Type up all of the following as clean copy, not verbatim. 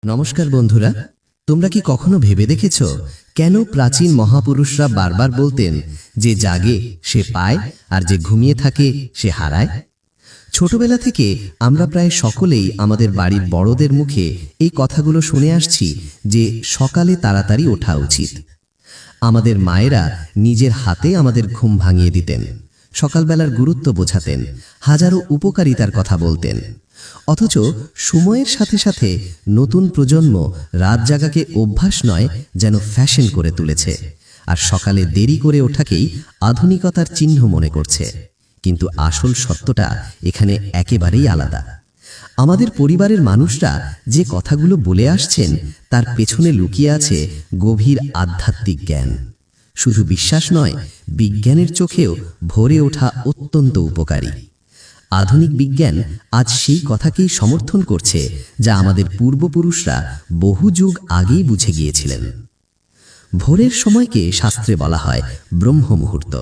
নমস্কার বন্ধুরা, তোমরা কি কখনো ভেবে দেখেছ কেন প্রাচীন মহাপুরুষরা বারবার বলতেন যে জাগে সে পায় আর যে ঘুমিয়ে থাকে সে হারায়? ছোটবেলা থেকে আমরা প্রায় সকলেই আমাদের বাড়ির বড়দের মুখে এই কথাগুলো শুনে আসছি যে সকালে তাড়াতাড়ি ওঠা উচিত। আমাদের মায়েরা নিজের হাতে আমাদের ঘুম ভাঙিয়ে দিতেন, সকালবেলার গুরুত্ব বোঝাতেন, হাজারো উপকারিতার কথা বলতেন। অথচ সময়ের সাথে সাথে নতুন প্রজন্ম রাত জাগাকে অভ্যাস নয় যেন ফ্যাশন করে তুলেছে, আর সকালে দেরি করে ওঠাকেই আধুনিকতার চিহ্ন মনে করছে। কিন্তু আসল সত্যটা এখানে একেবারেই আলাদা। আমাদের পরিবারের মানুষরা যে কথাগুলো বলে আসছেন তার পেছনে লুকিয়ে আছে গভীর আধ্যাত্মিক জ্ঞান। শুধু বিশ্বাস নয়, বিজ্ঞানের চোখেও ভোরে ওঠা অত্যন্ত উপকারী। আধুনিক বিজ্ঞান আজ সেই কথাকেই সমর্থন করছে যা আমাদের পূর্বপুরুষরা বহু যুগ আগেই বুঝে গিয়েছিলেন। ভোরের সময়কে শাস্ত্রে বলা হয় ব্রহ্ম মুহূর্ত।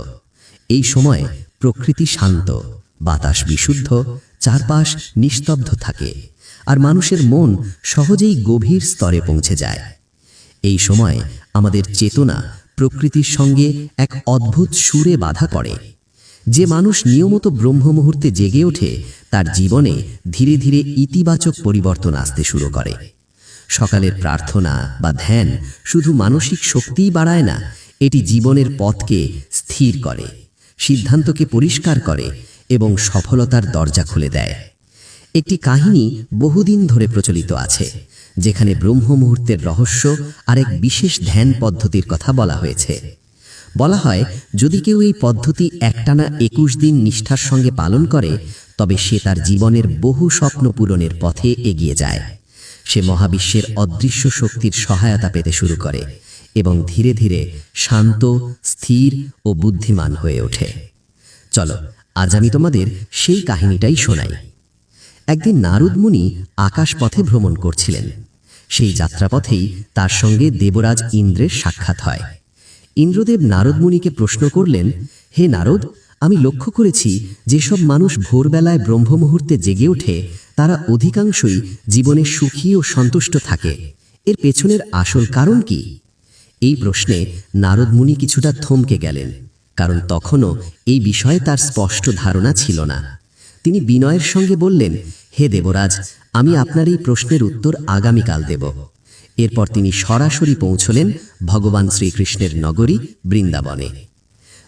এই সময় প্রকৃতি শান্ত, বাতাস বিশুদ্ধ, চারপাশ নিস্তব্ধ থাকে, আর মানুষের মন সহজেই গভীর স্তরে পৌঁছে যায়। এই সময় আমাদের চেতনা প্রকৃতির সঙ্গে এক অদ্ভুত সুরে বাধা পড়ে। যে মানুষ নিয়মিত ব্রহ্ম মুহূর্তে জেগে ওঠে তার জীবনে ধীরে ধীরে ইতিবাচক পরিবর্তন আসতে শুরু করে। সকালের প্রার্থনা বা ধ্যান শুধু মানসিক শক্তিই বাড়ায় না, এটি জীবনের পথকে স্থির করে, সিদ্ধান্তকে পরিষ্কার করে এবং সফলতার দরজা খুলে দেয়। একটি কাহিনী বহুদিন ধরে প্রচলিত আছে, যেখানে ব্রহ্ম মুহূর্তের রহস্য আর এক বিশেষ ধ্যান পদ্ধতির কথা বলা হয়েছে। বলা হয়, যদি কেউ এই পদ্ধতি একটানা 21 দিন নিষ্ঠার সঙ্গে পালন করে, তবে সে তার জীবনের বহু স্বপ্ন পূরণের পথে এগিয়ে যায়। সে মহাবিশ্বের অদৃশ্য শক্তির সহায়তা পেতে শুরু করে এবং ধীরে ধীরে শান্ত, স্থির ও বুদ্ধিমান হয়ে ওঠে। চলো আজ আমি তোমাদের সেই কাহিনীটাই শোনাই। একদিন নারদ মুনি আকাশপথে ভ্রমণ করছিলেন। সেই যাত্রাপথেই তার সঙ্গে দেবরাজ ইন্দ্রের সাক্ষাৎ হয়। ইন্দ্রদেব নারদ মুনিকে প্রশ্ন করলেন, হে নারদ, আমি লক্ষ্য করেছি যেসব মানুষ ভোরবেলায় ব্রহ্ম মুহূর্তে জেগে ওঠে তারা অধিকাংশই জীবনে সুখী ও সন্তুষ্ট থাকে। এর পেছনের আসল কারণ কি? এই প্রশ্নে নারদ মুনি কিছুটা থমকে গেলেন, কারণ তখনও এই বিষয়ে তার স্পষ্ট ধারণা ছিল না। তিনি বিনয়ের সঙ্গে বললেন, হে দেবরাজ, আমি আপনার এই প্রশ্নের উত্তর আগামীকাল দেব। এরপর তিনি সরাসরি পৌঁছলেন ভগবান শ্রীকৃষ্ণের নগরী বৃন্দাবনে।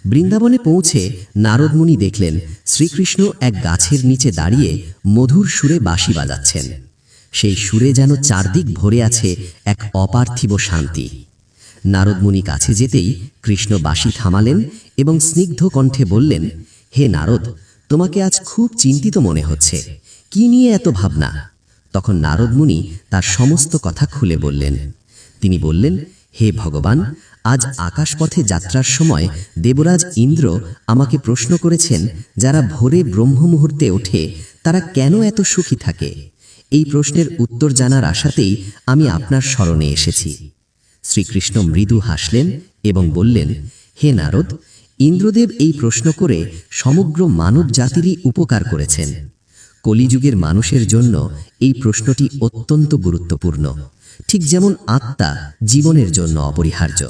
বৃন্দাবনে পৌঁছে নারদ মুনি দেখলেন শ্রীকৃষ্ণ এক গাছের নিচে দাঁড়িয়ে মধুর সুরে বাঁশি বাজাচ্ছেন। সেই সুরে যেন চারদিক ভরে আছে এক অপার্থিব শান্তি। নারদ মুনি কাছে যেতেই কৃষ্ণ বাঁশি থামালেন এবং স্নিগ্ধ কণ্ঠে বললেন, হে নারদ, তোমাকে আজ খুব চিন্তিত মনে হচ্ছে। কি নিয়ে এত ভাবনা? তখন নারদ মুনি তার সমস্ত কথা খুলে বললেন। তিনি বললেন, হে ভগবান, আজ আকাশপথে যাত্রার সময় দেবরাজ ইন্দ্র আমাকে প্রশ্ন করেছেন, যারা ভোরে ব্রহ্ম মুহূর্তে ওঠে তারা কেন এত সুখী থাকে? এই প্রশ্নের উত্তর জানার আশাতেই আমি আপনার শরণে এসেছি। শ্রীকৃষ্ণ মৃদু হাসলেন এবং বললেন, হে নারদ, ইন্দ্রদেব এই প্রশ্ন করে সমগ্র মানব জাতিরই উপকার করেছেন। কলিযুগের মানুষের জন্য এই প্রশ্নটি অত্যন্ত গুরুত্বপূর্ণ, ঠিক যেমন আত্মা জীবনের জন্য অপরিহার্য।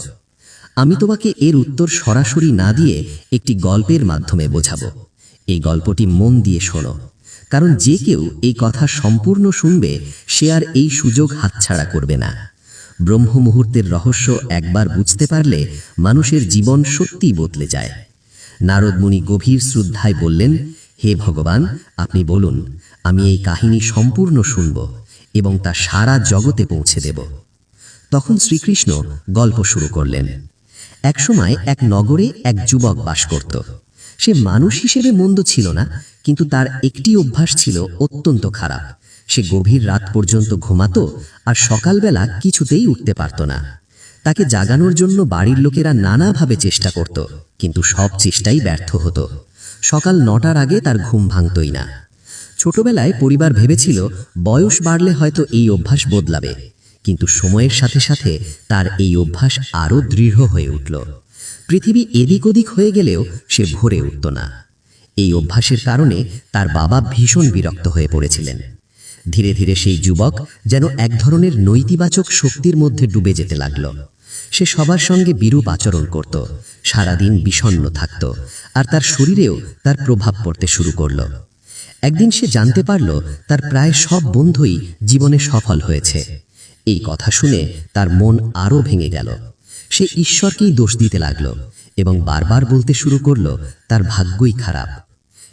আমি তোমাকে এর উত্তর সরাসরি না দিয়ে একটি গল্পের মাধ্যমে বোঝাবো। এই গল্পটি মন দিয়ে শোনো, কারণ যে কেউ এই কথা সম্পূর্ণ শুনবে সে আর এই সুযোগ হাতছাড়া করবে না। ব্রহ্ম মুহূর্তের রহস্য একবার বুঝতে পারলে মানুষের জীবন সত্যিই বদলে যায়। নারদ মুনি গভীর শ্রদ্ধায় বললেন, হে ভগবান, আপনি বলুন, আমি এই কাহিনী সম্পূর্ণ শুনব এবং তা সারা জগতে পৌঁছে দেব। তখন শ্রীকৃষ্ণ গল্প শুরু করলেন। একসময় এক নগরে এক যুবক বাস করত। সে মানুষ হিসেবে মন্দ ছিল না, কিন্তু তার একটি অভ্যাস ছিল অত্যন্ত খারাপ। সে গভীর রাত পর্যন্ত ঘুমাতো আর সকালবেলা কিছুতেই উঠতে পারত না। তাকে জাগানোর জন্য বাড়ির লোকেরা নানাভাবে চেষ্টা করত, কিন্তু সব চেষ্টাই ব্যর্থ হতো। সকাল 9টার আগে তার ঘুম ভাঙতই না। ছোটবেলায় পরিবার ভেবেছিল বয়স বাড়লে হয়তো এই অভ্যাস বদলাবে, কিন্তু সময়ের সাথে সাথে তার এই অভ্যাস আরও দৃঢ় হয়ে উঠল। পৃথিবী এদিক ওদিক হয়ে গেলেও সে ভোরে উঠত না। এই অভ্যাসের কারণে তার বাবা ভীষণ বিরক্ত হয়ে পড়েছিলেন। ধীরে ধীরে সেই যুবক যেন এক ধরনের নৈতিবাচক শক্তির মধ্যে ডুবে যেতে লাগল। সে সবার সঙ্গে বিরূপ আচরণ করত, সারাদিন বিষণ্ণ থাকত, আর তার শরীরেও তার প্রভাব পড়তে শুরু করল। একদিন সে জানতে পারল তার প্রায় সব বন্ধুই জীবনে সফল হয়েছে। এই কথা শুনে তার মন আরও ভেঙে গেল। সে ঈশ্বরকেই দোষ দিতে লাগল এবং বারবার বলতে শুরু করল তার ভাগ্যই খারাপ।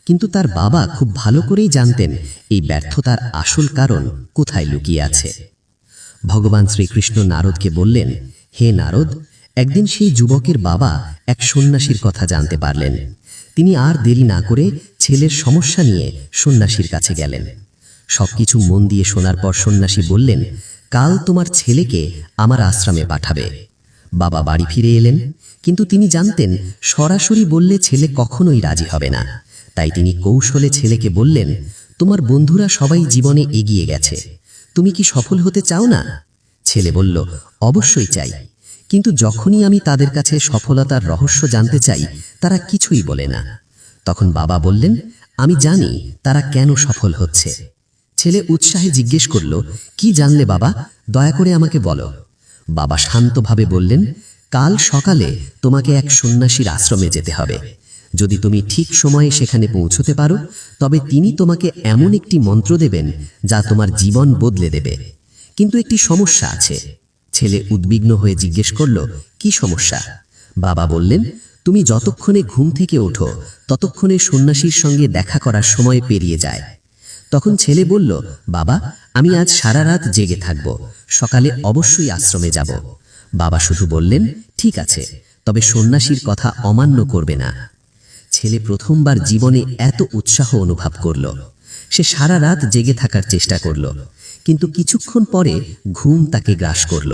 কিন্তু তার বাবা খুব ভালো করেই জানতেন এই ব্যর্থতার আসল কারণ কোথায় লুকিয়ে আছে। ভগবান শ্রীকৃষ্ণ নারদকে বললেন, হে নারদ, একদিন সেই যুবকের বাবা এক সন্ন্যাসীর কথা জানতে পারলেন। তিনি আর দেরি না করে ছেলের সমস্যা নিয়ে সন্ন্যাসীর কাছে গেলেন। সবকিছু মন দিয়ে শোনার পর সন্ন্যাসী বললেন, কাল তোমার ছেলেকে আমার আশ্রমে পাঠাবে। বাবা বাড়ি ফিরে এলেন, কিন্তু তিনি জানতেন সরাসরি বললে ছেলে কখনোই রাজি হবে না। তাই তিনি কৌশলে ছেলেকে বললেন, তোমার বন্ধুরা সবাই জীবনে এগিয়ে গেছে, তুমি কি সফল হতে চাও না? ছেলে বলল, অবশ্যই চাই, কিন্তু যখনই আমি তাদের কাছে সফলতার রহস্য জানতে চাই তারা কিছুই বলে না। তখন বাবা বললেন, আমি জানি তারা কেন সফল হচ্ছে। ছেলে উৎসাহে জিজ্ঞেস করল, কি জানলে বাবা, দয়া করে আমাকে বলো। বাবা শান্তভাবে বললেন, কাল সকালে তোমাকে এক সন্ন্যাসীর আশ্রমে যেতে হবে। যদি তুমি ঠিক সময়ে সেখানে পৌঁছতে পারো তবে তিনি তোমাকে এমন একটি মন্ত্র দেবেন যা তোমার জীবন বদলে দেবে। কিন্তু একটি সমস্যা আছে। ছেলে উদ্বিগ্ন হয়ে জিজ্ঞেস করল, কি সমস্যা? বাবা বললেন, তুমি যতক্ষণে ঘুম থেকে ওঠো ততক্ষণে সন্ন্যাসীর সঙ্গে দেখা করার সময় পেরিয়ে যায়। তখন ছেলে বলল, বাবা, আমি আজ সারা রাত জেগে থাকব, সকালে অবশ্যই আশ্রমে যাব। বাবা শুধু বললেন, ঠিক আছে, তবে সন্ন্যাসীর কথা অমান্য করবে না। ছেলে প্রথমবার জীবনে এত উৎসাহ অনুভব করল। সে সারা রাত জেগে থাকার চেষ্টা করল, কিন্তু কিছুক্ষণ পরে ঘুম তাকে গ্রাস করল।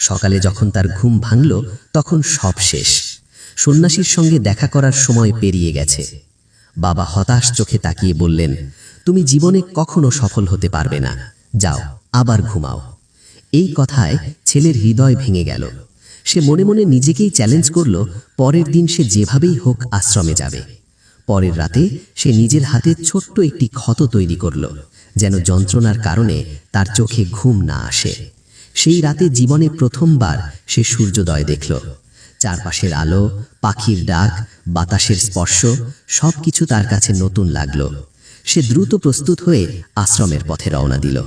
সকালে যখন তার ঘুম ভাঙল তখন সব শেষ। সন্ন্যাসীর সঙ্গে দেখা করার সময় পেরিয়ে গেছে। বাবা হতাশ চোখে তাকিয়ে বললেন, তুমি জীবনে কখনো সফল হতে পারবে না, যাও আবার ঘুমাও। এই কথায় ছেলের হৃদয় ভেঙে গেল। সে মনে মনে নিজেকেই চ্যালেঞ্জ করল, পরের দিন সে যেভাবেই হোক আশ্রমে যাবে। পরের রাতে সে নিজের হাতে ছোট্ট একটি ক্ষত তৈরি করল, যেন যন্ত্রণার কারণে তার চোখে ঘুম না আসে। সেই রাতে জীবনে প্রথমবার সে সূর্যোদয় দেখল। চারপাশের আলো, পাখির ডাক, বাতাসের স্পর্শ সবকিছু তার কাছে নতুন লাগল। সে দ্রুত প্রস্তুত হয়ে আশ্রমের পথে রওনা দিল।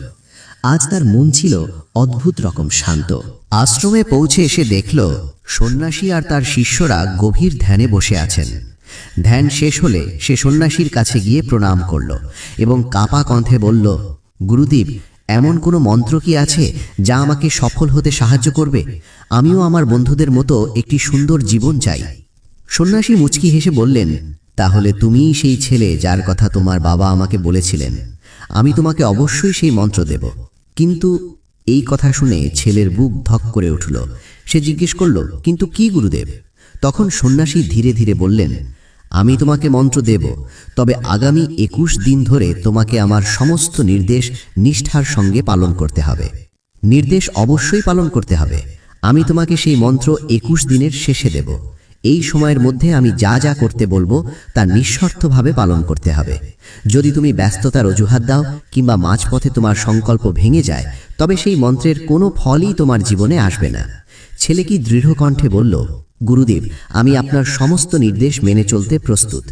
আজ তার মন ছিল অদ্ভুত রকম শান্ত। আশ্রমে পৌঁছে এসে দেখল সন্ন্যাসী আর তার শিষ্যরা গভীর ধ্যানে বসে আছেন। ধ্যান শেষ হলে সে সন্ন্যাসীর কাছে গিয়ে প্রণাম করল এবং কাঁপা কণ্ঠে বলল, গুরুদেব, এমন কোনো মন্ত্র কি আছে যা আমাকে সফল হতে সাহায্য করবে? আমিও আমার বন্ধুদের মতো একটি সুন্দর জীবন চাই। সন্ন্যাসী মুচকি হেসে বললেন, তাহলে তুমিই সেই ছেলে যার কথা তোমার বাবা আমাকে বলেছিলেন। আমি তোমাকে অবশ্যই সেই মন্ত্র দেব। কিন্তু এই কথা শুনে ছেলের বুক ধক করে উঠল। সে জিজ্ঞেস করল, কিন্তু কি গুরুদেব? তখন সন্ন্যাসী ধীরে ধীরে বললেন, আমি তোমাকে মন্ত্র দেব, তবে আগামী 21 দিন ধরে তোমাকে আমার সমস্ত নির্দেশ নিষ্ঠার সঙ্গে পালন করতে হবে। নির্দেশ অবশ্যই পালন করতে হবে। আমি তোমাকে সেই মন্ত্র 21 দিনের শেষে দেব। এই সময়ের মধ্যে আমি যা যা করতে বলবো তা নিঃশর্তভাবে পালন করতে হবে। যদি তুমি ব্যস্ততার অজুহাত দাও কিংবা মাঝপথে তোমার সংকল্প ভেঙে যায় তবে সেই মন্ত্রের কোনো ফলই তোমার জীবনে আসবে না। ছেলে কি দৃঢ় কণ্ঠে বলল, গুরুদেব, আমি আপনার সমস্ত নির্দেশ মেনে চলতে প্রস্তুত।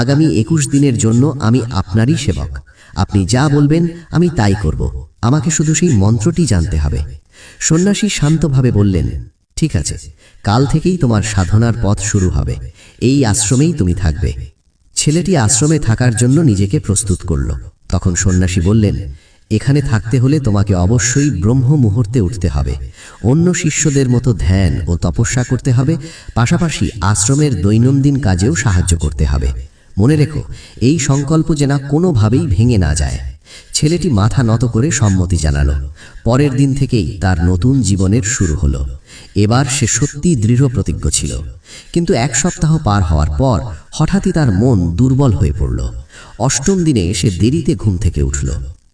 আগামী 21 দিনের জন্য আমি আপনারই সেবক। আপনি যা বলবেন আমি তাই করব। আমাকে শুধু সেই মন্ত্রটি জানতে হবে। সন্ন্যাসী শান্তভাবে বললেন, ঠিক আছে, কাল থেকেই তোমার সাধনার পথ শুরু হবে। এই আশ্রমেই তুমি থাকবে। ছেলেটি আশ্রমে থাকার জন্য নিজেকে প্রস্তুত করল। তখন সন্ন্যাসী বললেন, এখানে থাকতে হলে তোমাকে অবশ্যই ব্রহ্ম মুহূর্তে উঠতে হবে। অন্য শিষ্যদের মতো ধ্যান ও তপস্যা করতে হবে। পাশাপাশি আশ্রমের দৈনন্দিন কাজেও সাহায্য করতে হবে। মনে রেখো, এই সংকল্প যেন কোনোভাবেই ভেঙে না যায়। ছেলেটি মাথা নত করে সম্মতি জানালো। পরের দিন থেকেই তার নতুন জীবনের শুরু হলো। এবার সে সত্যি দৃঢ় প্রতিজ্ঞ ছিল। কিন্তু 1 সপ্তাহ পার হওয়ার পর হঠাৎই তার মন দুর্বল হয়ে পড়ল। 8ম দিনে সে দেরিতে ঘুম থেকে উঠল।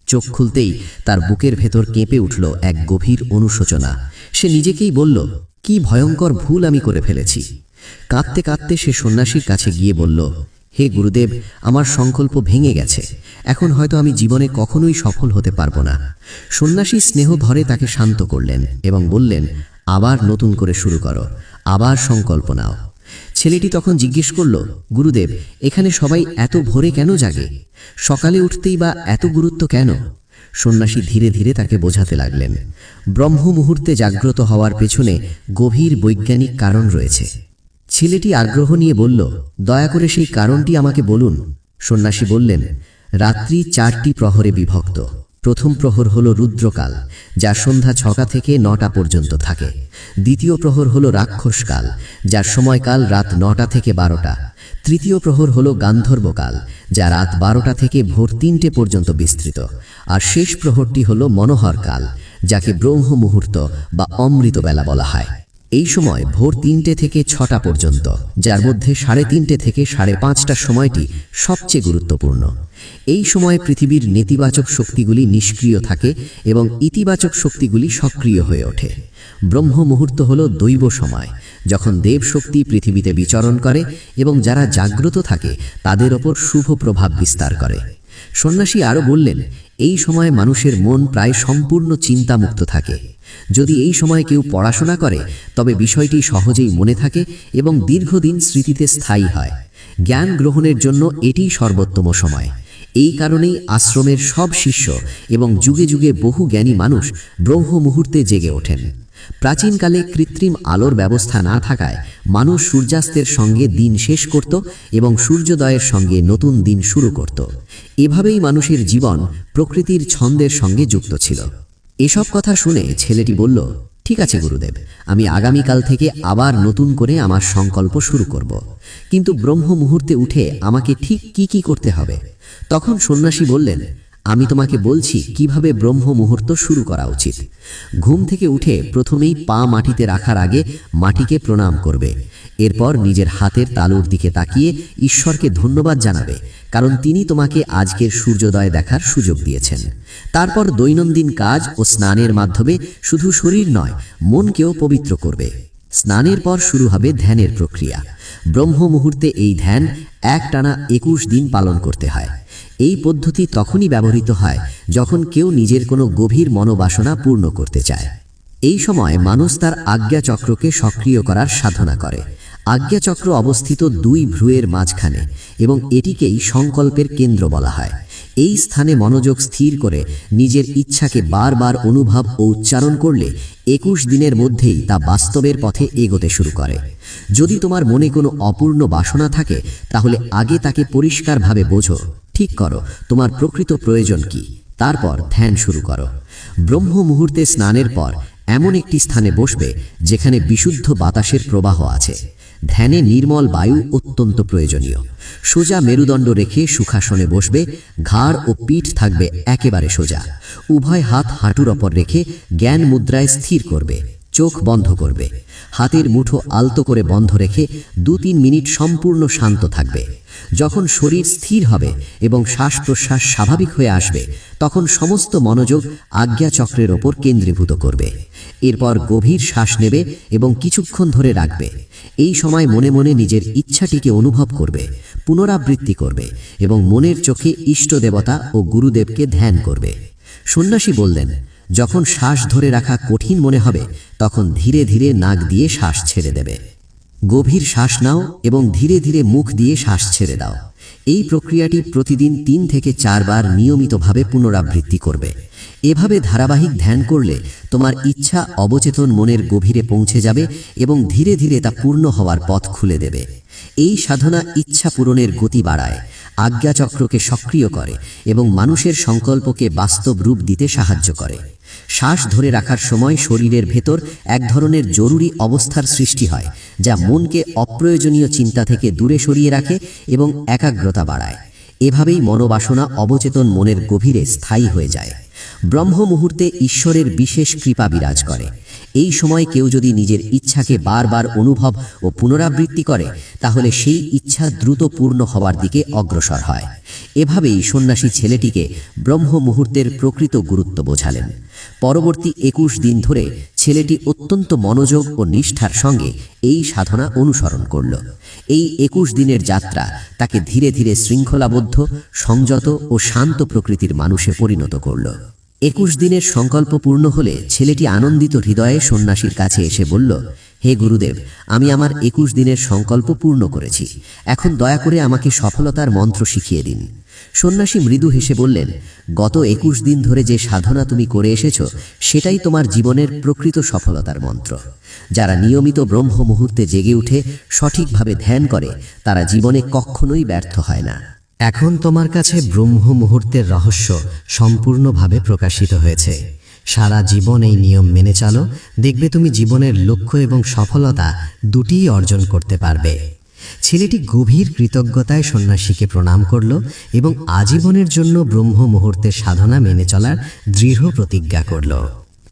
চোখ খুলতেই তার বুকের ভেতর কেঁপে উঠল এক গভীর অনুশোচনা। সে নিজেকেই বলল, কি ভয়ঙ্কর ভুল আমি করে ফেলেছি। কাঁদতে কাঁদতে সে সন্ন্যাসীর কাছে গিয়ে বলল, হে গুরুদেব, আমার সংকল্প ভেঙে গেছে। এখন হয়তো আমি জীবনে কখনোই সফল হতে পারবো না। সন্ন্যাসী স্নেহ ভরে তাকে শান্ত করলেন এবং বললেন, আবার নতুন করে শুরু করো, আবার সংকল্প নাও। ছেলেটি তখন জিজ্ঞেস করল, গুরুদেব, এখানে সবাই এত ভোরে কেন জাগে? সকালে উঠতেই বা এত গুরুত্ব কেন? সন্ন্যাসী ধীরে ধীরে তাকে বোঝাতে লাগলেন, ব্রহ্ম মুহূর্তে জাগ্রত হওয়ার পেছনে গভীর বৈজ্ঞানিক কারণ রয়েছে। ছেলেটি আগ্রহ নিয়ে বলল, দয়া করে সেই কারণটি আমাকে বলুন। সন্ন্যাসী বললেন, রাত্রি 4টি প্রহরে বিভক্ত। প্রথম প্রহর হল রুদ্রকাল, যা সন্ধ্যা 6টা থেকে 9টা পর্যন্ত থাকে। দ্বিতীয় প্রহর হল রাক্ষসকাল, যার সময়কাল রাত 9টা থেকে 12টা। তৃতীয় প্রহর হল গান্ধর্বকাল, যা রাত 12টা থেকে ভোর 3টে পর্যন্ত বিস্তৃত। আর শেষ প্রহরটি হল মনোহরকাল, যাকে ব্রহ্ম মুহূর্ত বা অমৃতবেলা বলা হয়। এই সময় ভোর 3টে থেকে 6টা পর্যন্ত, যার মধ্যে 3:30 থেকে 5:30টার সময়টি সবচেয়ে গুরুত্বপূর্ণ। এই সময় পৃথিবীর নেতিবাচক শক্তিগুলি নিষ্ক্রিয় থাকে এবং ইতিবাচক শক্তিগুলি সক্রিয় হয়ে ওঠে। ব্রহ্ম মুহূর্ত হল দৈব সময়, যখন দেব শক্তি পৃথিবীতে বিচরণ করে এবং যারা জাগ্রত থাকে তাদের ওপর শুভ প্রভাব বিস্তার করে। সন্ন্যাসী আরও বললেন, এই সময়ে মানুষের মন প্রায় সম্পূর্ণ চিন্তামুক্ত থাকে। যদি এই সময় কেউ পড়াশোনা করে তবে বিষয়টি সহজেই মনে থাকে এবং দীর্ঘদিন স্মৃতিতে স্থায়ী হয়। জ্ঞান গ্রহণের জন্য এটিই সর্বোত্তম সময়। এই কারণেই আশ্রমের সব শিষ্য এবং যুগে যুগে বহু জ্ঞানী মানুষ ব্রহ্ম মুহূর্তে জেগে ওঠেন। প্রাচীনকালে কৃত্রিম আলোর ব্যবস্থা না থাকায় মানুষ সূর্যাস্তের সঙ্গে দিন শেষ করত এবং সূর্যোদয়ের সঙ্গে নতুন দিন শুরু করত। এভাবেই মানুষের জীবন প্রকৃতির ছন্দের সঙ্গে যুক্ত ছিল। এসব কথা শুনে ছেলেটি বলল, ঠিক আছে গুরুদেব, আমি আগামীকাল থেকে আবার নতুন করে আমার সংকল্প শুরু করব। কিন্তু ব্রহ্ম মুহূর্তে উঠে আমাকে ঠিক কি করতে হবে? তখন সন্ন্যাসী বললেন, আমি তোমাকে বলছি কিভাবে ব্রহ্ম মুহূর্ত শুরু করা উচিত। ঘুম থেকে উঠে প্রথমেই পা মাটিতে রাখার আগে মাটিকে প্রণাম করবে। এরপর নিজের হাতের তালুর দিকে তাকিয়ে ঈশ্বরকে ধন্যবাদ জানাবে, কারণ তিনি তোমাকে আজকের সূর্যোদয় দেখার সুযোগ দিয়েছেন। তারপর দৈনন্দিন কাজ ও স্নানের মাধ্যমে শুধু শরীর নয়, মনকেও পবিত্র করবে। স্নানের পর শুরু হবে ধ্যানের প্রক্রিয়া। ব্রহ্ম মুহূর্তে এই ধ্যান একটানা 21 দিন পালন করতে হয়। এই পদ্ধতি তখনই ব্যবহৃত হয় যখন কেউ নিজের কোনো গভীর মনোবাসনা পূর্ণ করতে চায়। এই সময় মানুষ তার আজ্ঞাচক্রকে সক্রিয় করার সাধনা করে। আজ্ঞাচক্র অবস্থিত 2 ভ্রুয়ের মাঝখানে এবং এটিকেই সংকল্পের কেন্দ্র বলা হয়। এই স্থানে মনোযোগ স্থির করে নিজের ইচ্ছাকে বারবার অনুভব ও উচ্চারণ করলে 21 দিনের মধ্যেই তা বাস্তবের পথে এগোতে শুরু করে। যদি তোমার মনে কোনো অপূর্ণ বাসনা থাকে তাহলে আগে তাকে পরিষ্কারভাবে বোঝো, ঠিক করো তোমার প্রকৃত প্রয়োজন কি, তারপর ধ্যান শুরু করো। ব্রহ্ম মুহূর্তে স্নানের পর এমন একটি স্থানে বসবে যেখানে বিশুদ্ধ বাতাসের প্রবাহ আছে। ধ্যানে নির্মল বায়ু অত্যন্ত প্রয়োজনীয়। সোজা মেরুদণ্ড রেখে সুখাসনে বসবে, ঘাড় ও পিঠ থাকবে একেবারে সোজা। উভয় হাত হাঁটুর ওপর রেখে জ্ঞান মুদ্রায় স্থির করবে, চোখ বন্ধ করবে। হাতের মুঠো আলতো করে বন্ধ রেখে 2-3 মিনিট সম্পূর্ণ শান্ত থাকবে। যখন শরীর স্থির হবে এবং শ্বাস প্রশ্বাস স্বাভাবিক হয়ে আসবে, তখন সমস্ত মনোযোগ আজ্ঞাচক্রের ওপর কেন্দ্রীভূত করবে। এরপর গভীর শ্বাস নেবে এবং কিছুক্ষণ ধরে রাখবে। এই সময় মনে মনে নিজের ইচ্ছাটিকে অনুভব করবে, পুনরাবৃত্তি করবে এবং মনের চোখে ইষ্ট দেবতা ও গুরুদেবকে ধ্যান করবে। সন্ন্যাসী বললেন, যখন শ্বাস ধরে রাখা কঠিন মনে হবে তখন ধীরে ধীরে নাক দিয়ে শ্বাস ছেড়ে দেবে। গভীর শ্বাস নাও এবং ধীরে ধীরে মুখ দিয়ে শ্বাস ছেড়ে দাও। এই প্রক্রিয়াটি প্রতিদিন 3 থেকে 4 বার নিয়মিতভাবে পুনরাবৃত্তি করবে। এভাবে ধারাবাহিক ধ্যান করলে তোমার ইচ্ছা অবচেতন মনের গভীরে পৌঁছে যাবে এবং ধীরে ধীরে তা পূর্ণ হওয়ার পথ খুলে দেবে। এই সাধনা ইচ্ছা পূরণের গতি বাড়ায়, আজ্ঞাচক্রকে সক্রিয় করে এবং মানুষের সংকল্পকে বাস্তব রূপ দিতে সাহায্য করে। শ্বাস ধরে রাখার সময় শরীরের ভেতর এক ধরনের জরুরি অবস্থার সৃষ্টি হয়, যা মনকে অপ্রয়োজনীয় চিন্তা থেকে দূরে সরিয়ে রাখে এবং একাগ্রতা বাড়ায়। এভাবেই মনোবাসনা অবচেতন মনের গভীরে স্থায়ী হয়ে যায়। ব্রহ্ম মুহূর্তে ঈশ্বরের বিশেষ কৃপা বিরাজ করে। এই সময় কেউ যদি নিজের ইচ্ছাকে বারবার অনুভব ও পুনরাবৃত্তি করে তাহলে সেই ইচ্ছা দ্রুত পূর্ণ হওয়ার দিকে অগ্রসর হয়। এভাবেই সন্ন্যাসী ছেলেটিকে ব্রহ্ম মুহূর্তের প্রকৃত গুরুত্ব বোঝালেন। পরবর্তী 21 দিন ধরে ছেলেটি অত্যন্ত মনোযোগ ও নিষ্ঠার সঙ্গে এই সাধনা অনুসরণ করল। এই 21 দিনের যাত্রা তাকে ধীরে ধীরে শৃঙ্খলাবদ্ধ, সংযত ও শান্ত প্রকৃতির মানুষে পরিণত করল। 21 দিনের সংকল্প পূর্ণ হলে ছেলেটি আনন্দিত হৃদয়ে সন্ন্যাসীর কাছে এসে বলল, হে গুরুদেব, আমি আমার 21 দিনের সংকল্প পূর্ণ করেছি। এখন দয়া করে আমাকে সফলতার মন্ত্র শিখিয়ে দিন। সন্ন্যাসী মৃদু হেসে বললেন, গত 21 দিন ধরে যে সাধনা তুমি করে এসেছ সেটাই তোমার জীবনের প্রকৃত সফলতার মন্ত্র। যারা নিয়মিত ব্রহ্ম মুহূর্তে জেগে উঠে সঠিকভাবে ধ্যান করে তারা জীবনে কখনোই ব্যর্থ হয় না। এখন তোমার কাছে ব্রহ্ম মুহূর্তের রহস্য সম্পূর্ণভাবে প্রকাশিত হয়েছে। সারা জীবন এই নিয়ম মেনে চলো, দেখবে তুমি জীবনের লক্ষ্য এবং সফলতা দুটিই অর্জন করতে পারবে। ছেলেটি গভীর কৃতজ্ঞতায় সন্ন্যাসীকে প্রণাম করল এবং আজীবনের জন্য ব্রহ্ম মুহূর্তের সাধনা মেনে চলার দৃঢ় প্রতিজ্ঞা করল।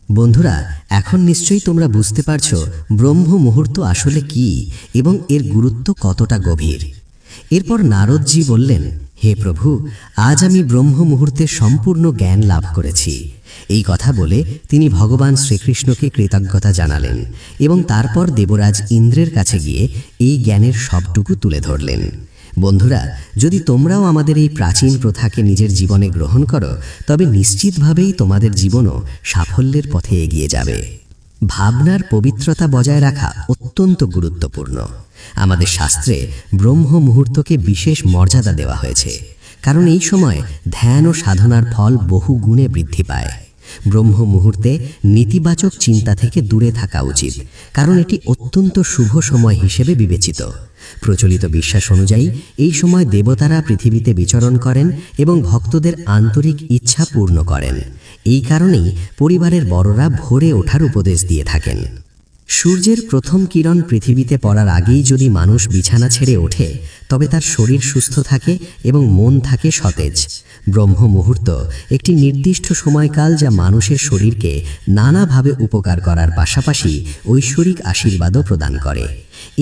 বন্ধুরা, এখন নিশ্চয়ই তোমরা বুঝতে পারছো ব্রহ্ম মুহূর্ত আসলে কি এবং এর গুরুত্ব কতটা গভীর। এরপর নারদজি বললেন, হে প্রভু, আজ আমি ব্রহ্ম মুহূর্তের সম্পূর্ণ জ্ঞান লাভ করেছি। এই কথা বলে তিনি ভগবান শ্রীকৃষ্ণকে কৃতজ্ঞতা জানালেন এবং তারপর দেবরাজ ইন্দ্রের কাছে গিয়ে এই জ্ঞানের সবটুকু তুলে ধরলেন। বন্ধুরা, যদি তোমরাও আমাদের এই প্রাচীন প্রথাকে নিজের জীবনে গ্রহণ করো তবে নিশ্চিতভাবেই তোমাদের জীবনও সাফল্যের পথে এগিয়ে যাবে। ভাবনার পবিত্রতা বজায় রাখা অত্যন্ত গুরুত্বপূর্ণ। আমাদের শাস্ত্রে ব্রহ্ম মুহূর্তকে বিশেষ মর্যাদা দেওয়া হয়েছে, কারণ এই সময় ধ্যান ও সাধনার ফল বহু গুণে বৃদ্ধি পায়। ব্রহ্ম মুহূর্তে নেতিবাচক চিন্তা থেকে দূরে থাকা উচিত, কারণ এটি অত্যন্ত শুভ সময় হিসেবে বিবেচিত। প্রচলিত বিশ্বাস অনুযায়ী এই সময় দেবতারা পৃথিবীতে বিচরণ করেন এবং ভক্তদের আন্তরিক ইচ্ছা পূর্ণ করেন। এই কারণেই পরিবারের বড়রা ভোরে ওঠার উপদেশ দিয়ে থাকেন। সূর্যের প্রথম কিরণ পৃথিবীতে পড়ার আগেই যদি মানুষ বিছানা ছেড়ে ওঠে তবে তার শরীর সুস্থ থাকে এবং মন থাকে সতেজ। ব্রহ্ম মুহূর্ত একটি নির্দিষ্ট সময়কাল যা মানুষের শরীরকে নানাভাবে উপকার করার পাশাপাশি ঐশ্বরিক আশীর্বাদও প্রদান করে।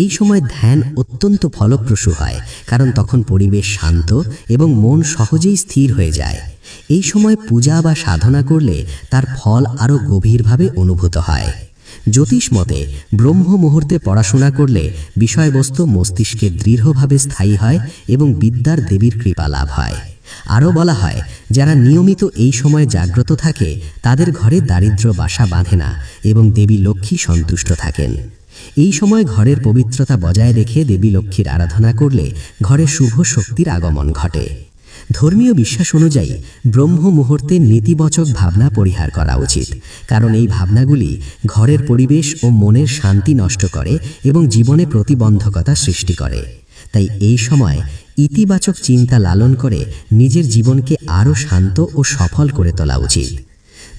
এই সময় ধ্যান অত্যন্ত ফলপ্রসূ হয়, কারণ তখন পরিবেশ শান্ত এবং মন সহজেই স্থির হয়ে যায়। এই সময় পূজা বা সাধনা করলে তার ফল আরও গভীরভাবে অনুভূত হয়। জ্যোতিষ মতে ব্রহ্ম মুহূর্তে পড়াশোনা করলে বিষয়বস্তু মস্তিষ্কে দৃঢ়ভাবে স্থায়ী হয় এবং বিদ্যার দেবীর কৃপা লাভ হয়। আরও বলা হয়, যারা নিয়মিত এই সময় জাগ্রত থাকে তাদের ঘরে দারিদ্র্য বাসা বাঁধে না এবং দেবী লক্ষ্মী সন্তুষ্ট থাকেন। এই সময় ঘরের পবিত্রতা বজায় রেখে দেবী লক্ষ্মীর আরাধনা করলে ঘরে শুভ শক্তির আগমন ঘটে। ধর্মীয় বিশ্বাস অনুযায়ী ব্রহ্ম মুহূর্তে নেতিবাচক ভাবনা পরিহার করা উচিত, কারণ এই ভাবনাগুলি ঘরের পরিবেশ ও মনের শান্তি নষ্ট করে এবং জীবনে প্রতিবন্ধকতা সৃষ্টি করে। তাই এই সময় ইতিবাচক চিন্তা লালন করে নিজের জীবনকে আরও শান্ত ও সফল করে তোলা উচিত।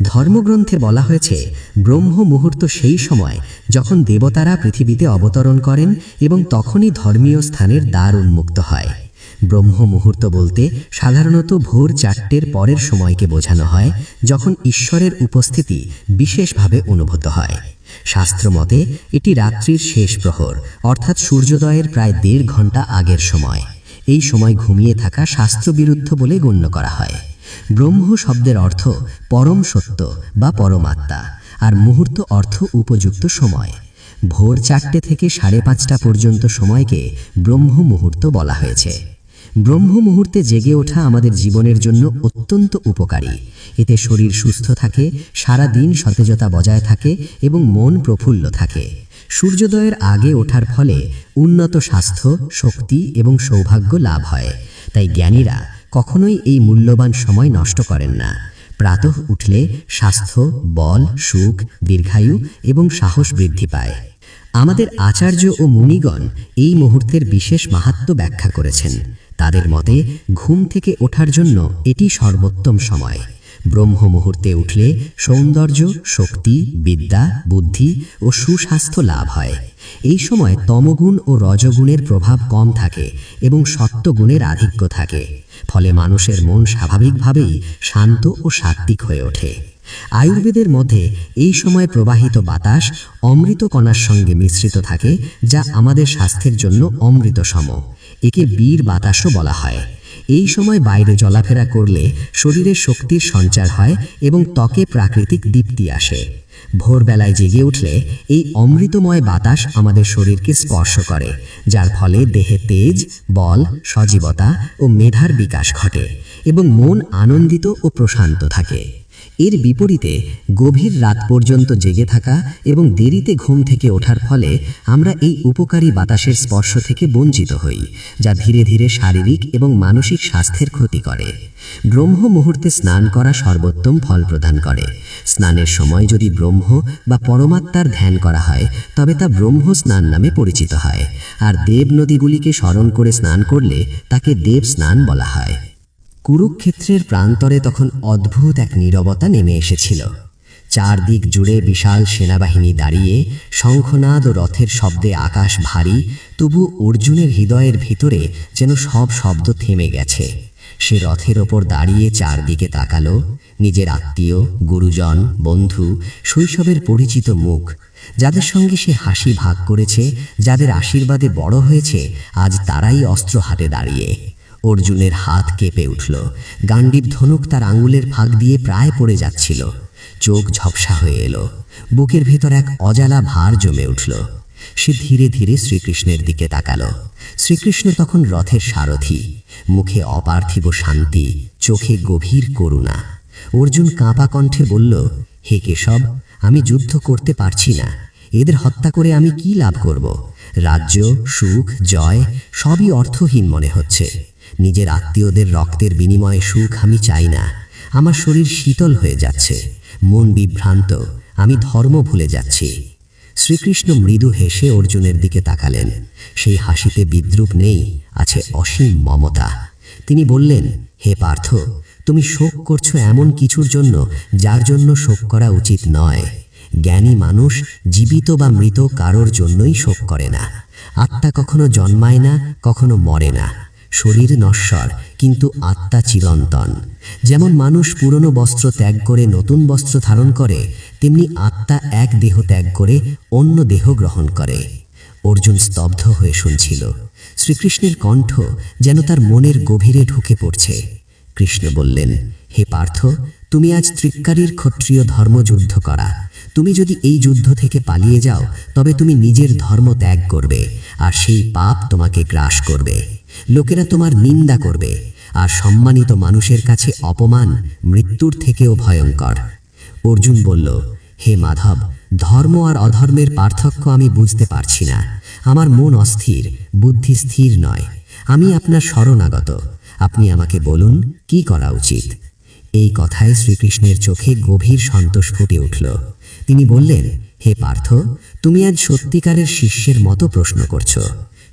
ধর্মগ্রন্থে বলা হয়েছে, ব্রহ্ম মুহূর্ত সেই সময় যখন দেবতারা পৃথিবীতে অবতরণ করেন এবং তখনই ধর্মীয় স্থানের দ্বার উন্মুক্ত হয়। ব্রহ্ম মুহূর্ত বলতে সাধারণত ভোর 4টের পরের সময়কে বোঝানো হয়, যখন ঈশ্বরের উপস্থিতি বিশেষভাবে অনুভূত হয়। শাস্ত্র মতে এটি রাত্রির শেষ প্রহর, অর্থাৎ সূর্যোদয়ের প্রায় 1.5 ঘন্টা আগের সময়। এই সময় ঘুমিয়ে থাকা শাস্ত্রবিরুদ্ধ বলে গণ্য করা হয়। ব্রহ্ম শব্দের অর্থ পরম সত্য বা পরমাত্মা, আর মুহূর্ত অর্থ উপযুক্ত সময়। ভোর 4টে থেকে 5:30 পর্যন্ত সময়কে ব্রহ্ম মুহূর্ত বলা হয়েছে। ব্রহ্ম মুহূর্তে জেগে ওঠা আমাদের জীবনের জন্য অত্যন্ত উপকারী। এতে শরীর সুস্থ থাকে, সারা দিন সতেজতা বজায় থাকে এবং মন প্রফুল্ল থাকে। সূর্যোদয়ের আগে ওঠার ফলে উন্নত স্বাস্থ্য, শক্তি এবং সৌভাগ্য লাভ হয়। তাই জ্ঞানীরা কখনোই এই মূল্যবান সময় নষ্ট করেন না। প্রাতঃ উঠলে স্বাস্থ্য, বল, সুখ, দীর্ঘায়ু এবং সাহস বৃদ্ধি পায়। আমাদের আচার্য ও মুনিগণ এই মুহূর্তের বিশেষ মাহাত্ম্য ব্যাখ্যা করেছেন। তাদের মতে ঘুম থেকে ওঠার জন্য এটি সর্বোত্তম সময়। ব্রহ্ম মুহূর্তে উঠলে সৌন্দর্য, শক্তি, বিদ্যা, বুদ্ধি ও সুস্বাস্থ্য লাভ হয়। এই সময় তমগুণ ও রজগুণের প্রভাব কম থাকে এবং সত্ত্বগুণের আধিক্য থাকে, ফলে মানুষের মন স্বাভাবিকভাবেই শান্ত ও সাত্ত্বিক হয়ে ওঠে। আয়ুর্বেদের মধ্যে এই সময় প্রবাহিত বাতাস অমৃত কণার সঙ্গে মিশ্রিত থাকে, যা আমাদের স্বাস্থ্যের জন্য অমৃত সম। একে বীর বাতাসও বলা হয়। এই সময় বাইরে চলাফেরা করলে শরীরে শক্তির সঞ্চার হয় এবং ত্বকে প্রাকৃতিক দীপ্তি আসে। ভোরবেলায় জেগে উঠলে এই অমৃতময় বাতাস আমাদের শরীরকে স্পর্শ করে, যার ফলে দেহে তেজ, বল, সজীবতা ও মেধার বিকাশ ঘটে এবং মন আনন্দিত ও প্রশান্ত থাকে। এর বিপরীতে গভীর রাত পর্যন্ত জেগে থাকা এবং দেরিতে ঘুম থেকে ওঠার ফলে আমরা এই উপকারী বাতাসের স্পর্শ থেকে বঞ্চিত হই, যা ধীরে ধীরে শারীরিক এবং মানসিক স্বাস্থ্যের ক্ষতি করে। ব্রহ্ম মুহূর্তে স্নান করা সর্বোত্তম ফল প্রদান করে। স্নানের সময় যদি ব্রহ্ম বা পরমাত্মার ধ্যান করা হয় তবে তা ব্রহ্ম স্নান নামে পরিচিত হয়, আর দেব নদীগুলিকে স্মরণ করে স্নান করলে তাকে দেব স্নান বলা হয়। কুরুক্ষেত্রের প্রান্তরে তখন অদ্ভুত এক নীরবতা নেমে এসেছিল। চারদিক জুড়ে বিশাল সেনাবাহিনী দাঁড়িয়ে, শঙ্খনাদ ও রথের শব্দে আকাশ ভারী, তবু অর্জুনের হৃদয়ের ভিতরে যেন সব শব্দ থেমে গেছে। সে রথের ওপর দাঁড়িয়ে চারদিকে তাকালো। নিজের আত্মীয়, গুরুজন, বন্ধু, শৈশবের পরিচিত মুখ, যাদের সঙ্গে সে হাসি ভাগ করেছে, যাদের আশীর্বাদে বড় হয়েছে, আজ তারাই অস্ত্র হাতে দাঁড়িয়ে। অর্জুনের হাত কেঁপে উঠল। গান্ডীব ধনুক তার আঙুলের ফাঁক দিয়ে প্রায় পড়ে যাচ্ছিল। চোখ ঝপসা হয়ে এলো। বুকের ভেতর এক অজালা ভার জমে উঠল। সে ধীরে ধীরে শ্রীকৃষ্ণের দিকে তাকালো। শ্রীকৃষ্ণ তখন রথের সারথি, মুখে অপার্থিব শান্তি, চোখে গভীর করুণা। অর্জুন কাঁপা কণ্ঠে বলল, হে কেশব, আমি যুদ্ধ করতে পারছি না। এদের হত্যা করে আমি কি লাভ করব? রাজ্য, সুখ, জয় সবই অর্থহীন মনে হচ্ছে। নিজের আত্মীয়দের রক্তের বিনিময়ে সুখ আমি চাই না। আমার শরীর শীতল হয়ে যাচ্ছে, মন বিভ্রান্ত, আমি ধর্ম ভুলে যাচ্ছি। শ্রীকৃষ্ণ মৃদু হেসে অর্জুনের দিকে তাকালেন। সেই হাসিতে বিদ্রুপ নেই, আছে অসীম মমতা। তিনি বললেন, হে পার্থ, তুমি শোক করছো এমন কিছুর জন্য যার জন্য শোক করা উচিত নয়। জ্ঞানী মানুষ জীবিত বা মৃত কারোর জন্যই শোক করে না। আত্মা কখনো জন্মায় না, কখনো মরে না। শরীর নশ্বর, কিন্তু আত্মা চিরন্তন। যেমন মানুষ পুরনো বস্ত্র ত্যাগ করে নতুন বস্ত্র ধারণ করে, তেমনি আত্মা এক দেহ ত্যাগ করে অন্য দেহ গ্রহণ করে। অর্জুন স্তব্ধ হয়ে শুনছিল। শ্রীকৃষ্ণের কণ্ঠ যেন তার মনের গভীরে ঢুকে পড়ছে। কৃষ্ণ বললেন, হে পার্থ, তুমি আজ ত্রিক্কারির ক্ষত্রিয় ধর্মযুদ্ধ করা। তুমি যদি এই যুদ্ধ থেকে পালিয়ে যাও তবে তুমি নিজের ধর্ম ত্যাগ করবে, আর সেই পাপ তোমাকে গ্রাস করবে। লোকেরা তোমার নিন্দা করবে, আর সম্মানিত মানুষের কাছে অপমান মৃত্যুর থেকেও ভয়ঙ্কর। অর্জুন বলল, হে মাধব, ধর্ম আর অধর্মের পার্থক্য আমি বুঝতে পারছি না। আমার মন অস্থির, বুদ্ধি স্থির নয়। আমি আপনার শরণাগত, আপনি আমাকে বলুন কি করা উচিত। এই কথায় শ্রীকৃষ্ণের চোখে গভীর সন্তোষ ফুটে উঠল। তিনি বললেন, হে পার্থ, তুমি আজ সত্যিকারের শিষ্যের মতো প্রশ্ন করছো।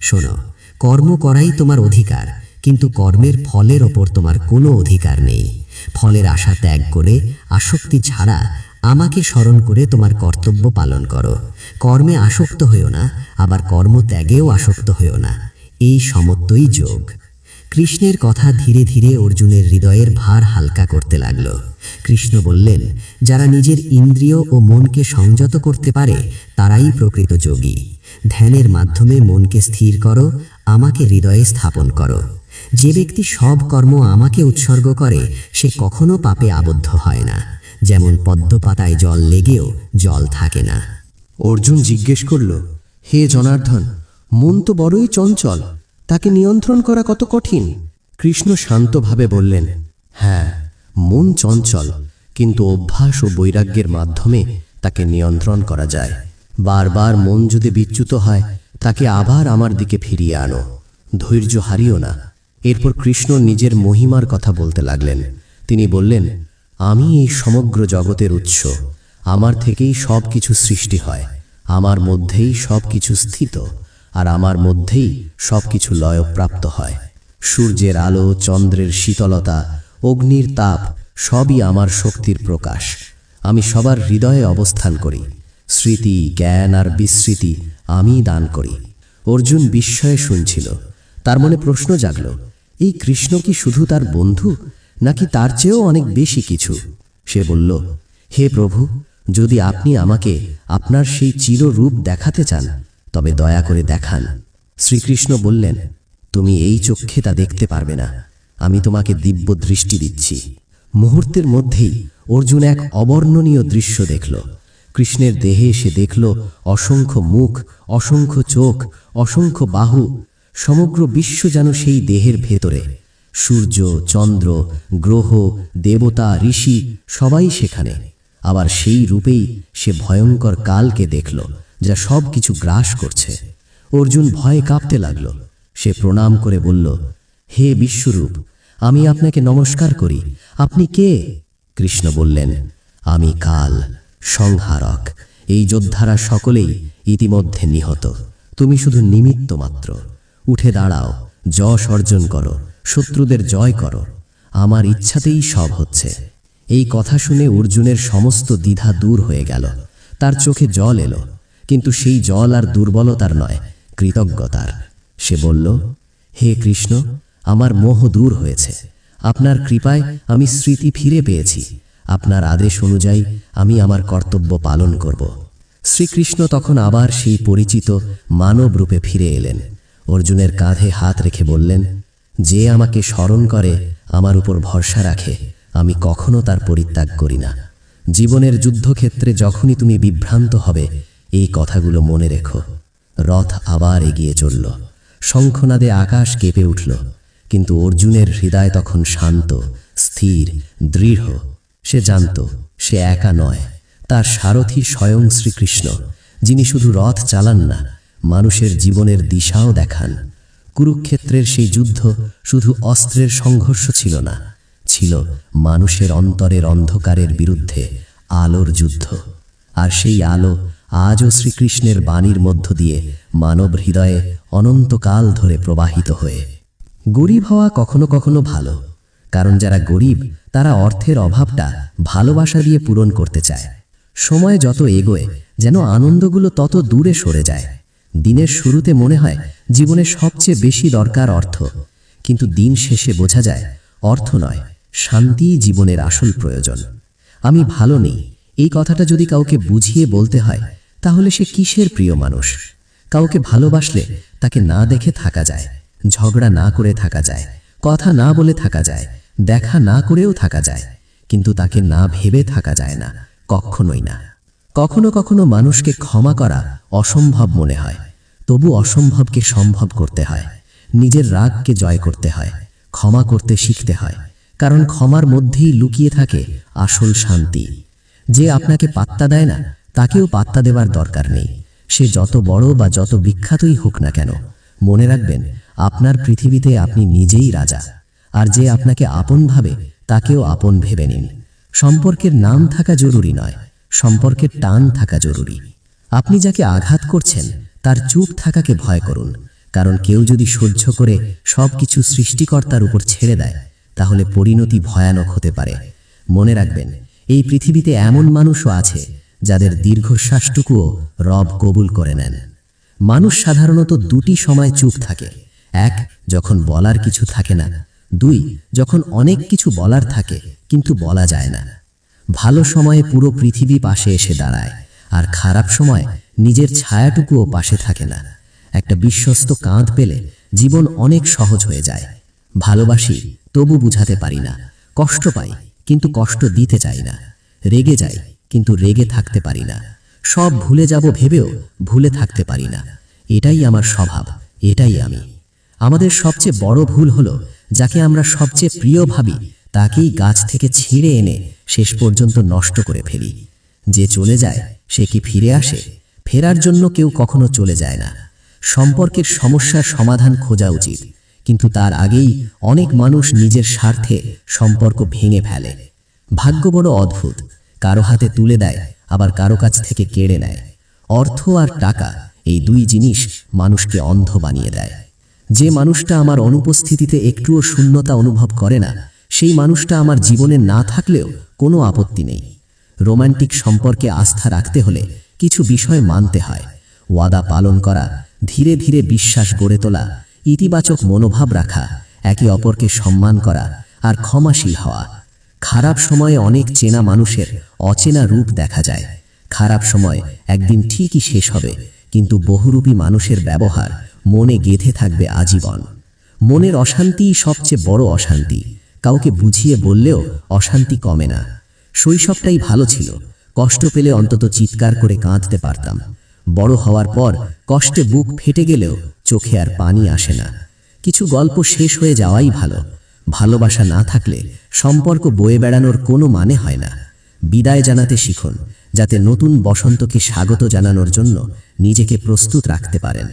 শোনো, কর্ম করাই তোমার অধিকার, কিন্তু কর্মের ফলের ওপর তোমার কোনো অধিকার নেই। ফলের আশা ত্যাগ করে, আসক্তি ছাড়া আমাকে স্মরণ করে তোমার কর্তব্য পালন করো। কর্মে আসক্ত হইও না, আবার কর্ম ত্যাগেও আসক্ত হইও না। এই সমত্বই যোগ। কৃষ্ণের কথা ধীরে ধীরে অর্জুনের হৃদয়ের ভার হালকা করতে লাগল। কৃষ্ণ বললেন, যারা নিজের ইন্দ্রিয় ও মনকে সংযত করতে পারে তারাই প্রকৃত যোগী। ধ্যানের মাধ্যমে মনকে স্থির করো, আমাকে হৃদয়ে স্থাপন করো। যে ব্যক্তি সব কর্ম আমাকে উৎসর্গ করে সে কখনো পাপে আবদ্ধ হয় না। যেমন পদ্ম পাতায় জল লেগেও জল থাকে না। অর্জুন জিজ্ঞেস করল, হে জনার্দন, মন তো বড়ই চঞ্চল, তাকে নিয়ন্ত্রণ করা কত কঠিন। কৃষ্ণ শান্তভাবে বললেন, হ্যাঁ, মন চঞ্চল, কিন্তু অভ্যাস ও বৈরাগ্যের মাধ্যমে তাকে নিয়ন্ত্রণ করা যায়। বারবার মন যদি বিচ্যুত হয় তাকে আবার আমার দিকে ফিরিয়ে আনো, ধৈর্য হারিও না। এরপর কৃষ্ণ নিজের মহিমার কথা বলতে লাগলেন। তিনি বললেন, আমি এই সমগ্র জগতের উৎস, আমার থেকেই সব কিছু সৃষ্টি হয়, আমার মধ্যেই সব কিছু স্থিত, আর আমার মধ্যেই সব কিছু লয়প্রাপ্ত হয়। সূর্যের আলো, চন্দ্রের শীতলতা, অগ্নির তাপ সবই আমার শক্তির প্রকাশ। আমি সবার হৃদয়ে অবস্থান করি। স্মৃতি, জ্ঞান আর বিস্মৃতি আমি দান করি। অর্জুন বিস্ময়ে শুনছিল। তার মনে প্রশ্ন জাগল, এই কৃষ্ণ কি শুধু তার বন্ধু, নাকি তার চেয়েও অনেক বেশি কিছু? সে বলল, হে প্রভু, যদি আপনি আমাকে আপনার সেই চিররূপ দেখাতে চান তবে দয়া করে দেখান। শ্রীকৃষ্ণ বললেন, তুমি এই চক্ষে তা দেখতে পারবে না। আমি তোমাকে দিব্য দৃষ্টি দিচ্ছি। মুহূর্তের মধ্যেই অর্জুন এক অবর্ণনীয় দৃশ্য দেখল। কৃষ্ণের দেহে সে দেখল অসংখ্য মুখ, অসংখ্য চোখ, অসংখ্য বাহু। সমগ্র বিশ্ব যেন সেই দেহের ভেতরে। সূর্য, চন্দ্র, গ্রহ, দেবতা, ঋষি সবাই সেখানে। আবার সেই রূপেই সে ভয়ঙ্কর কালকে দেখল, যা সব কিছু গ্রাস করছে। অর্জুন ভয়ে কাঁপতে লাগল। সে প্রণাম করে বলল, হে বিশ্বরূপ, আমি আপনাকে নমস্কার করি। আপনি কে? কৃষ্ণ বললেন, আমি কাল, সংহারক। এই যোদ্ধারা সকলেই ইতিমধ্যে নিহত। তুমি শুধু নিমিত্ত মাত্র। উঠে দাঁড়াও, যশ অর্জন করো, শত্রুদের জয় করো। আমার ইচ্ছাতেই সব হচ্ছে। এই কথা শুনে অর্জুনের সমস্ত দ্বিধা দূর হয়ে গেল। তার চোখে জল এলো, কিন্তু সেই জল আর দুর্বলতার নয়, কৃতজ্ঞতার। সে বলল, হে কৃষ্ণ, আমার মোহ দূর হয়েছে। আপনার কৃপায় আমি স্মৃতি ফিরে পেয়েছি। আপনার আদেশ অনুযায়ী আমি আমার কর্তব্য পালন করব। শ্রীকৃষ্ণ তখন আবার সেই পরিচিত মানব রূপে ফিরে এলেন। অর্জুনের কাঁধে হাত রেখে বললেন, যে আমাকে স্মরণ করে, আমার উপর ভরসা রাখে, আমি কখনো তার পরিত্যাগ করি না। জীবনের যুদ্ধক্ষেত্রে যখনই তুমি বিভ্রান্ত হবে, এই কথাগুলো মনে রেখো। রথ আবার এগিয়ে চলল। শঙ্খনাদে আকাশ কেঁপে উঠল। কিন্তু অর্জুনের হৃদয় তখন শান্ত, স্থির, দৃঢ়। সে জানত সে একা নয়। তার সারথি স্বয়ং শ্রীকৃষ্ণ, যিনি শুধু রথ চালান না, মানুষের জীবনের দিশাও দেখান। কুরুক্ষেত্রের সেই যুদ্ধ শুধু অস্ত্রের সংঘর্ষ ছিল না, ছিল মানুষের অন্তরের অন্ধকারের বিরুদ্ধে আলোর যুদ্ধ। আর সেই আলো আজও শ্রীকৃষ্ণের বাণীর মধ্য দিয়ে মানব হৃদয়ে অনন্তকাল ধরে প্রবাহিত হয়ে। গরিব হওয়া কখনো কখনো ভালো, কারণ যারা গরিব তারা অর্থের অভাবটা ভালোবাসা দিয়ে পূরণ করতে চায়। সময় যত এগোয় যেন আনন্দগুলো তত দূরে সরে যায়। দিনের শুরুতে মনে হয় জীবনে সবচেয়ে বেশি দরকার অর্থ, কিন্তু দিন শেষে বোঝা যায় অর্থ নয়, শান্তিই জীবনের আসল প্রয়োজন। আমি ভালো নেই, এই কথাটা যদি কাউকে বুঝিয়ে বলতে হয়, তাহলে সে কিসের প্রিয় মানুষ? কাউকে ভালোবাসলে তাকে না দেখে থাকা যায়, ঝগড়া না করে থাকা যায়, কথা না বলে থাকা যায়, দেখা না করেও থাকা যায়, কিন্তু তাকে না ভেবে থাকা যায় না, কখনোই না। কখনো কখনো মানুষকে ক্ষমা করা অসম্ভব মনে হয়, তবু অসম্ভবকে সম্ভব করতে হয়। নিজের রাগকে জয় করতে হয়, ক্ষমা করতে শিখতে হয়, কারণ ক্ষমার মধ্যেই লুকিয়ে থাকে আসল শান্তি। যে আপনাকে পাত্তা দেয় না, তাকেও পাত্তা দেওয়ার দরকার নেই। সে যত বড় বা যত বিখ্যাতই হোক না কেন, মনে রাখবেন আপনার পৃথিবীতে আপনি নিজেই রাজা। আর যে আপনাকে আপন ভাবে, তাকেও আপন ভেবে নিন। সম্পর্কের নাম থাকা জরুরি নয়, সম্পর্কের টান থাকা জরুরি। আপনি যাকে আঘাত করছেন তার চুপ থাকাকে ভয় করুন, কারণ কেউ যদি সহ্য করে সবকিছু সৃষ্টিকর্তার উপর ছেড়ে দেয়, তাহলে পরিণতি ভয়ানক হতে পারে। মনে রাখবেন, এই পৃথিবীতে এমন মানুষও আছে যাদের দীর্ঘশ্বাসটুকুও রব কবুল করে নেন। মানুষ সাধারণত দুটি সময় চুপ থাকে। এক, যখন বলার কিছু থাকে না। দুই, যখন অনেক কিছু বলার থাকে কিন্তু বলা যায় না। ভালো সময়ে পুরো পৃথিবী পাশে এসে দাঁড়ায়, আর খারাপ সময় নিজের ছায়াটুকুও পাশে থাকে না। একটা বিশ্বস্ত কাঁধ পেলে জীবন অনেক সহজ হয়ে যায়। ভালোবাসি, তবু বুঝাতে পারি না। কষ্ট পাই, কিন্তু কষ্ট দিতে চাই না। রেগে যাই, কিন্তু রেগে থাকতে পারি না। সব ভুলে যাব ভেবেও ভুলে থাকতে পারি না। এটাই আমার স্বভাব, এটাই আমি। আমাদের সবচেয়ে বড় ভুল হলো, যাকে আমরা সবচেয়ে প্রিয় ভাবি তাকেই গাছ থেকে ছিঁড়ে এনে শেষ পর্যন্ত নষ্ট করে ফেলি। যে চলে যায় সে কি ফিরে আসে? ফেরার জন্য কেউ কখনো চলে যায় না। সম্পর্কের সমস্যার সমাধান খোঁজা উচিত, কিন্তু তার আগেই অনেক মানুষ নিজের স্বার্থে সম্পর্ক ভেঙে ফেলে। ভাগ্য বড় অদ্ভুত, কারো হাতে তুলে দেয়, আবার কারো কাছ থেকে কেড়ে নেয়। অর্থ আর টাকা, এই দুই জিনিস মানুষকে অন্ধ বানিয়ে দেয়। যে মানুষটা আমার অনুপস্থিতিতে একটুও শূন্যতা অনুভব করে না, সেই মানুষটা আমার জীবনে না থাকলেও কোনো আপত্তি নেই। রোমান্টিক সম্পর্কে আস্থা রাখতে হলে কিছু বিষয় মানতে হয়। ওয়াদা পালন করা, ধীরে ধীরে বিশ্বাস গড়ে তোলা, ইতিবাচক মনোভাব রাখা, একে অপরকে সম্মান করা, আর ক্ষমাশীল হওয়া। খারাপ সময়ে অনেক চেনা মানুষের অচেনা রূপ দেখা যায়। খারাপ সময় একদিন ঠিকই শেষ হবে, কিন্তু বহুরূপী মানুষের ব্যবহার মনে গেঁথে থাকবে আজীবন। মনের অশান্তিই সবচেয়ে বড় অশান্তি। কাউকে বুঝিয়ে বললেও অশান্তি কমে না। শৈশবটাই ভালো ছিল, কষ্ট পেলে অন্তত চিৎকার করে কাঁদতে পারতাম। বড় হওয়ার পর কষ্টে বুক ফেটে গেলেও চোখে আর পানি আসে না। কিছু গল্প শেষ হয়ে যাওয়াই ভালো। ভালোবাসা না থাকলে সম্পর্ক বয়ে বেড়ানোর কোনো মানে হয় না। বিদায় জানাতে শিখুন, যাতে নতুন বসন্তকে স্বাগত জানানোর জন্য নিজেকে প্রস্তুত রাখতে পারেন।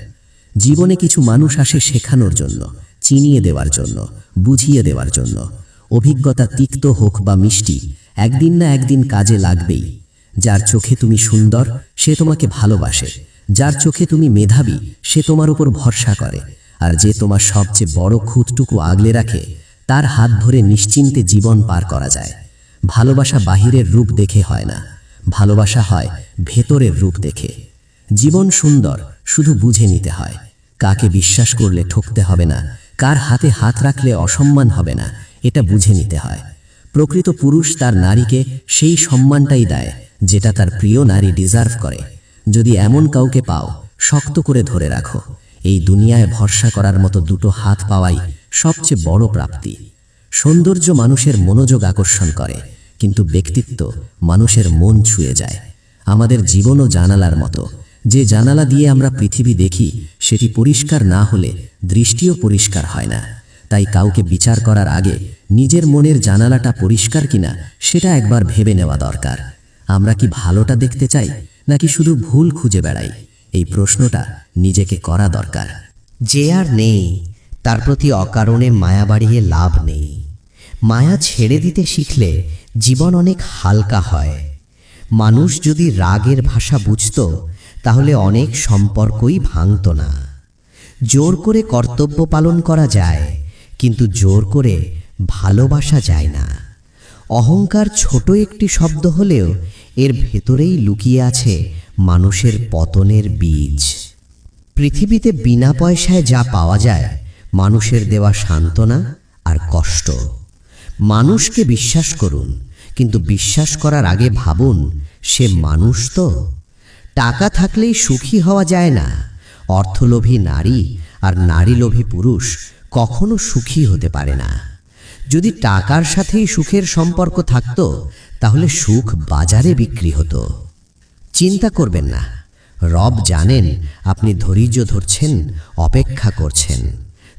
জীবনে কিছু মানুষ আসে শেখানোর জন্য, চিনিয়ে দেওয়ার জন্য, বুঝিয়ে দেওয়ার জন্য। অভিজ্ঞতা তিক্ত হোক বা মিষ্টি, একদিন না একদিন কাজে লাগবেই। যার চোখে তুমি সুন্দর, সে তোমাকে ভালোবাসে। যার চোখে তুমি মেধাবী, সে তোমার উপর ভরসা করে। আর যে তোমার সবচেয়ে বড় খুঁতটুকু আগলে রাখে, তার হাত ধরে নিশ্চিন্তে জীবন পার করা যায়। ভালোবাসা বাহিরের রূপ দেখে হয় না, ভালোবাসা হয় ভেতরের রূপ দেখে। জীবন সুন্দর, শুধু বুঝে নিতে হয়। কাকে বিশ্বাস করলে ঠকতে হবে না, কার হাতে হাত রাখলে অসম্মান হবে না, এটা বুঝে নিতে হয়। প্রকৃত পুরুষ তার নারীকে সেই সম্মানটাই দেয় যেটা তার প্রিয় নারী ডিজার্ভ করে। যদি এমন কাউকে পাও, শক্ত করে ধরে রাখো। এই দুনিয়ায় ভরসা করার মতো দুটো হাত পাওয়াই সবচেয়ে বড় প্রাপ্তি। সৌন্দর্য মানুষের মনোযোগ আকর্ষণ করে, কিন্তু ব্যক্তিত্ব মানুষের মন ছুঁয়ে যায়। আমাদের জীবনও জানালার মতো। যে জানালা দিয়ে আমরা পৃথিবী দেখি, সেটি পরিষ্কার না হলে দৃষ্টিও পরিষ্কার হয় না। তাই কাউকে বিচার করার আগে নিজের মনের জানালাটা পরিষ্কার কিনা সেটা একবার ভেবে নেওয়া দরকার। আমরা কি ভালোটা দেখতে চাই, নাকি শুধু ভুল খুঁজে বেড়াই? এই প্রশ্নটা নিজেকে করা দরকার। যে আর নেই, তার প্রতি অকারণে মায়া বাড়িয়ে লাভ নেই। মায়া ছেড়ে দিতে শিখলে জীবন অনেক হালকা হয়। মানুষ যদি রাগের ভাষা বুঝত, তাহলে অনেক সম্পর্কই ভাঙত না। জোর করে কর্তব্য পালন করা যায়, কিন্তু জোর করে ভালোবাসা যায় না। অহংকার ছোট একটি শব্দ হলেও এর ভেতরেই লুকিয়ে আছে মানুষের পতনের বীজ। পৃথিবীতে বিনা পয়সায় যা পাওয়া যায়, মানুষের দেওয়া সান্ত্বনা আর কষ্ট। মানুষকে বিশ্বাস করুন, কিন্তু বিশ্বাস করার আগে ভাবুন সে মানুষ তো। টাকা থাকলেই সুখী হওয়া যায় না। অর্থলোভী নারী আর নারীলোভী পুরুষ কখনো সুখী হতে পারে না। যদি টাকার সাথেই সুখের সম্পর্ক থাকতো, তাহলে সুখ বাজারে বিক্রি হতো। চিন্তা করবেন না, রব জানেন আপনি ধৈর্য ধরছেন, অপেক্ষা করছেন।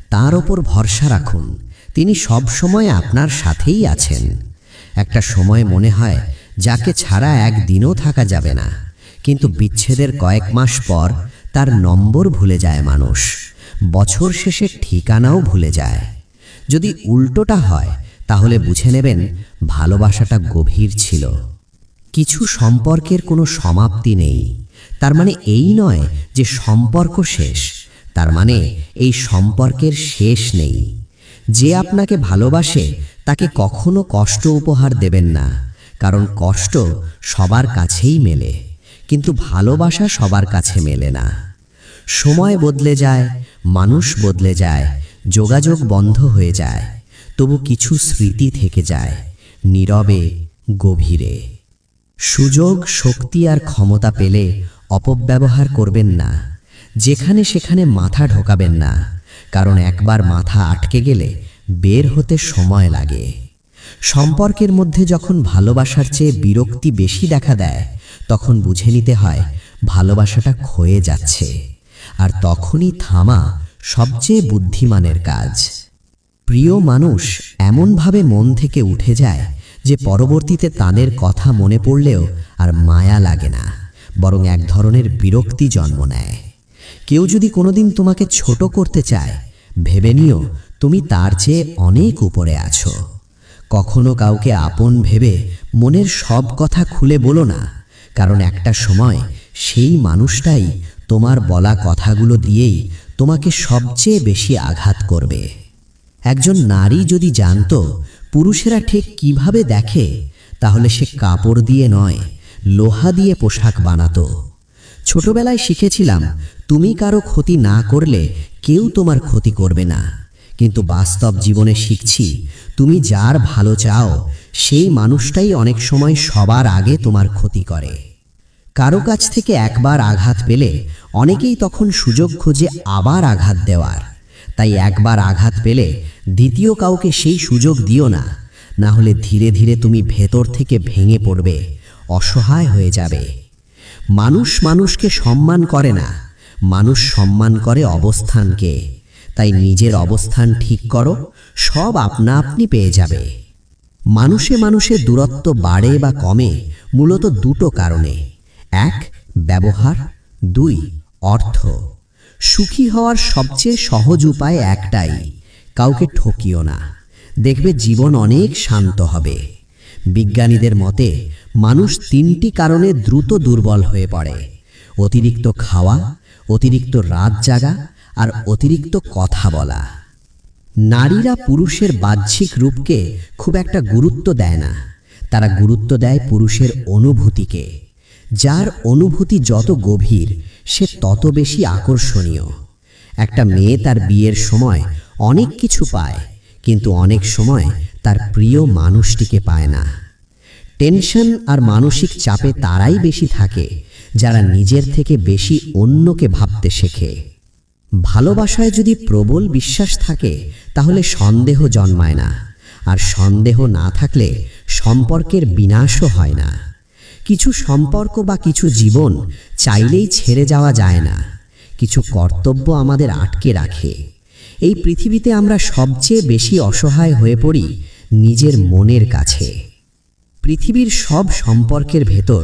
তার ওপর ভরসা রাখুন, তিনি সব সময় আপনার সাথেই আছেন। একটা সময় মনে হয় যাকে ছাড়া একদিনও থাকা যাবে না, কিন্তু বিচ্ছেদের কয়েক মাস পর তার নম্বর ভুলে যায় মানুষ। বছর শেষে ঠিকানাও ভুলে যায়। যদি উল্টোটা হয়, তাহলে বুঝে নেবেন ভালোবাসাটা গভীর ছিল। কিছু সম্পর্কের কোনো সমাপ্তি নেই, তার মানে এই নয় যে সম্পর্ক শেষ। তার মানে এই সম্পর্কের শেষ নেই। যে আপনাকে ভালোবাসে, তাকে কখনো কষ্ট উপহার দেবেন না, কারণ কষ্ট সবার কাছেই মেলে, কিন্তু ভালোবাসা সবার কাছে মেলে না। সময় বদলে যায়, মানুষ বদলে যায়, যোগাযোগ বন্ধ হয়ে যায়, তবু কিছু স্মৃতি থেকে যায় নীরবে, গভীরে। সুযোগ, শক্তি আর ক্ষমতা পেলে অপব্যবহার করবেন না। যেখানে সেখানে মাথা ঢোকাবেন না, কারণ একবার মাথা আটকে গেলে বের হতে সময় লাগে। সম্পর্কের মধ্যে যখন ভালোবাসার চেয়ে বিরক্তি বেশি দেখা দেয়, তখন বুঝে নিতে হয় ভালোবাসাটা ক্ষয়ে যাচ্ছে। আর তখনই থামা সবচেয়ে বুদ্ধিমানের কাজ। প্রিয় মানুষ এমনভাবে মন থেকে উঠে যায় যে পরবর্তীতে তাদের কথা মনে পড়লেও আর মায়া লাগে না, বরং এক ধরনের বিরক্তি জন্ম নেয়। কেউ যদি কোনোদিন তোমাকে ছোট করতে চায়, ভেবে নিও তুমি তার চেয়ে অনেক উপরে আছো। কখনো কাউকে আপন ভেবে মনের সব কথা খুলে বলো না, কারণ একটা সময় সেই মানুষটাই তোমার বলা কথাগুলো দিয়েই তোমাকে সবচেয়ে বেশি আঘাত করবে। একজন নারী যদি জানতো পুরুষেরা ঠিক কিভাবে দেখে, তাহলে সে কাপড় দিয়ে নয়, লোহা দিয়ে পোশাক বানাতো। ছোটবেলায় শিখেছিলাম তুমি কারো ক্ষতি না করলে কেউ তোমার ক্ষতি করবে না, কিন্তু বাস্তব জীবনে শিখছি তুমি যার ভালো চাও, সেই মানুষটাই অনেক সময় সবার আগে তোমার ক্ষতি করে। কারো কাছ থেকে একবার আঘাত পেলে অনেকেই তখন সুযোগ খোঁজে আবার আঘাত দেওয়ার। তাই একবার আঘাত পেলে দ্বিতীয় কাউকে সেই সুযোগ দিও না, না হলে ধীরে ধীরে তুমি ভেতর থেকে ভেঙে পড়বে, অসহায় হয়ে যাবে। মানুষ মানুষকে সম্মান করে না, মানুষ সম্মান করে অবস্থানকে। তাই নিজের অবস্থান ঠিক করো, সব আপনা আপনি পেয়ে যাবে। মানুষে মানুষে দূরত্ব বাড়ে বা কমে মূলত দুটো কারণে। এক, ব্যবহার। দুই, অর্থ। সুখী হওয়ার সবচেয়ে সহজ উপায় একটাই, কাউকে ঠকিও না। দেখবে জীবন অনেক শান্ত হবে। বিজ্ঞানীদের মতে মানুষ তিনটি কারণে দ্রুত দুর্বল হয়ে পড়ে: অতিরিক্ত খাওয়া, অতিরিক্ত রাত জাগা আর অতিরিক্ত কথা বলা। নারীরা পুরুষের বাহ্যিক রূপকে খুব একটা গুরুত্ব দেয় না, তারা গুরুত্ব দেয় পুরুষের অনুভূতিকে। যার অনুভূতি যত গভীর, সে তত বেশি আকর্ষণীয়। একটা মেয়ে তার বিয়ের সময় অনেক কিছু পায়, কিন্তু অনেক সময় তার প্রিয় মানুষটিকে পায় না। টেনশন আর মানসিক চাপে তারাই বেশি থাকে যারা নিজের থেকে বেশি অন্যকে ভাবতে শেখে। ভালোবাসায় যদি প্রবল বিশ্বাস থাকে তাহলে সন্দেহ জন্মায় না, আর সন্দেহ না থাকলে সম্পর্কের বিনাশও হয় না। কিছু সম্পর্ক বা কিছু জীবন চাইলেই ছেড়ে যাওয়া যায় না, কিছু কর্তব্য আমাদের আটকে রাখে। এই পৃথিবীতে আমরা সবচেয়ে বেশি অসহায় হয়ে পড়ি নিজের মনের কাছে। পৃথিবীর সব সম্পর্কের ভেতর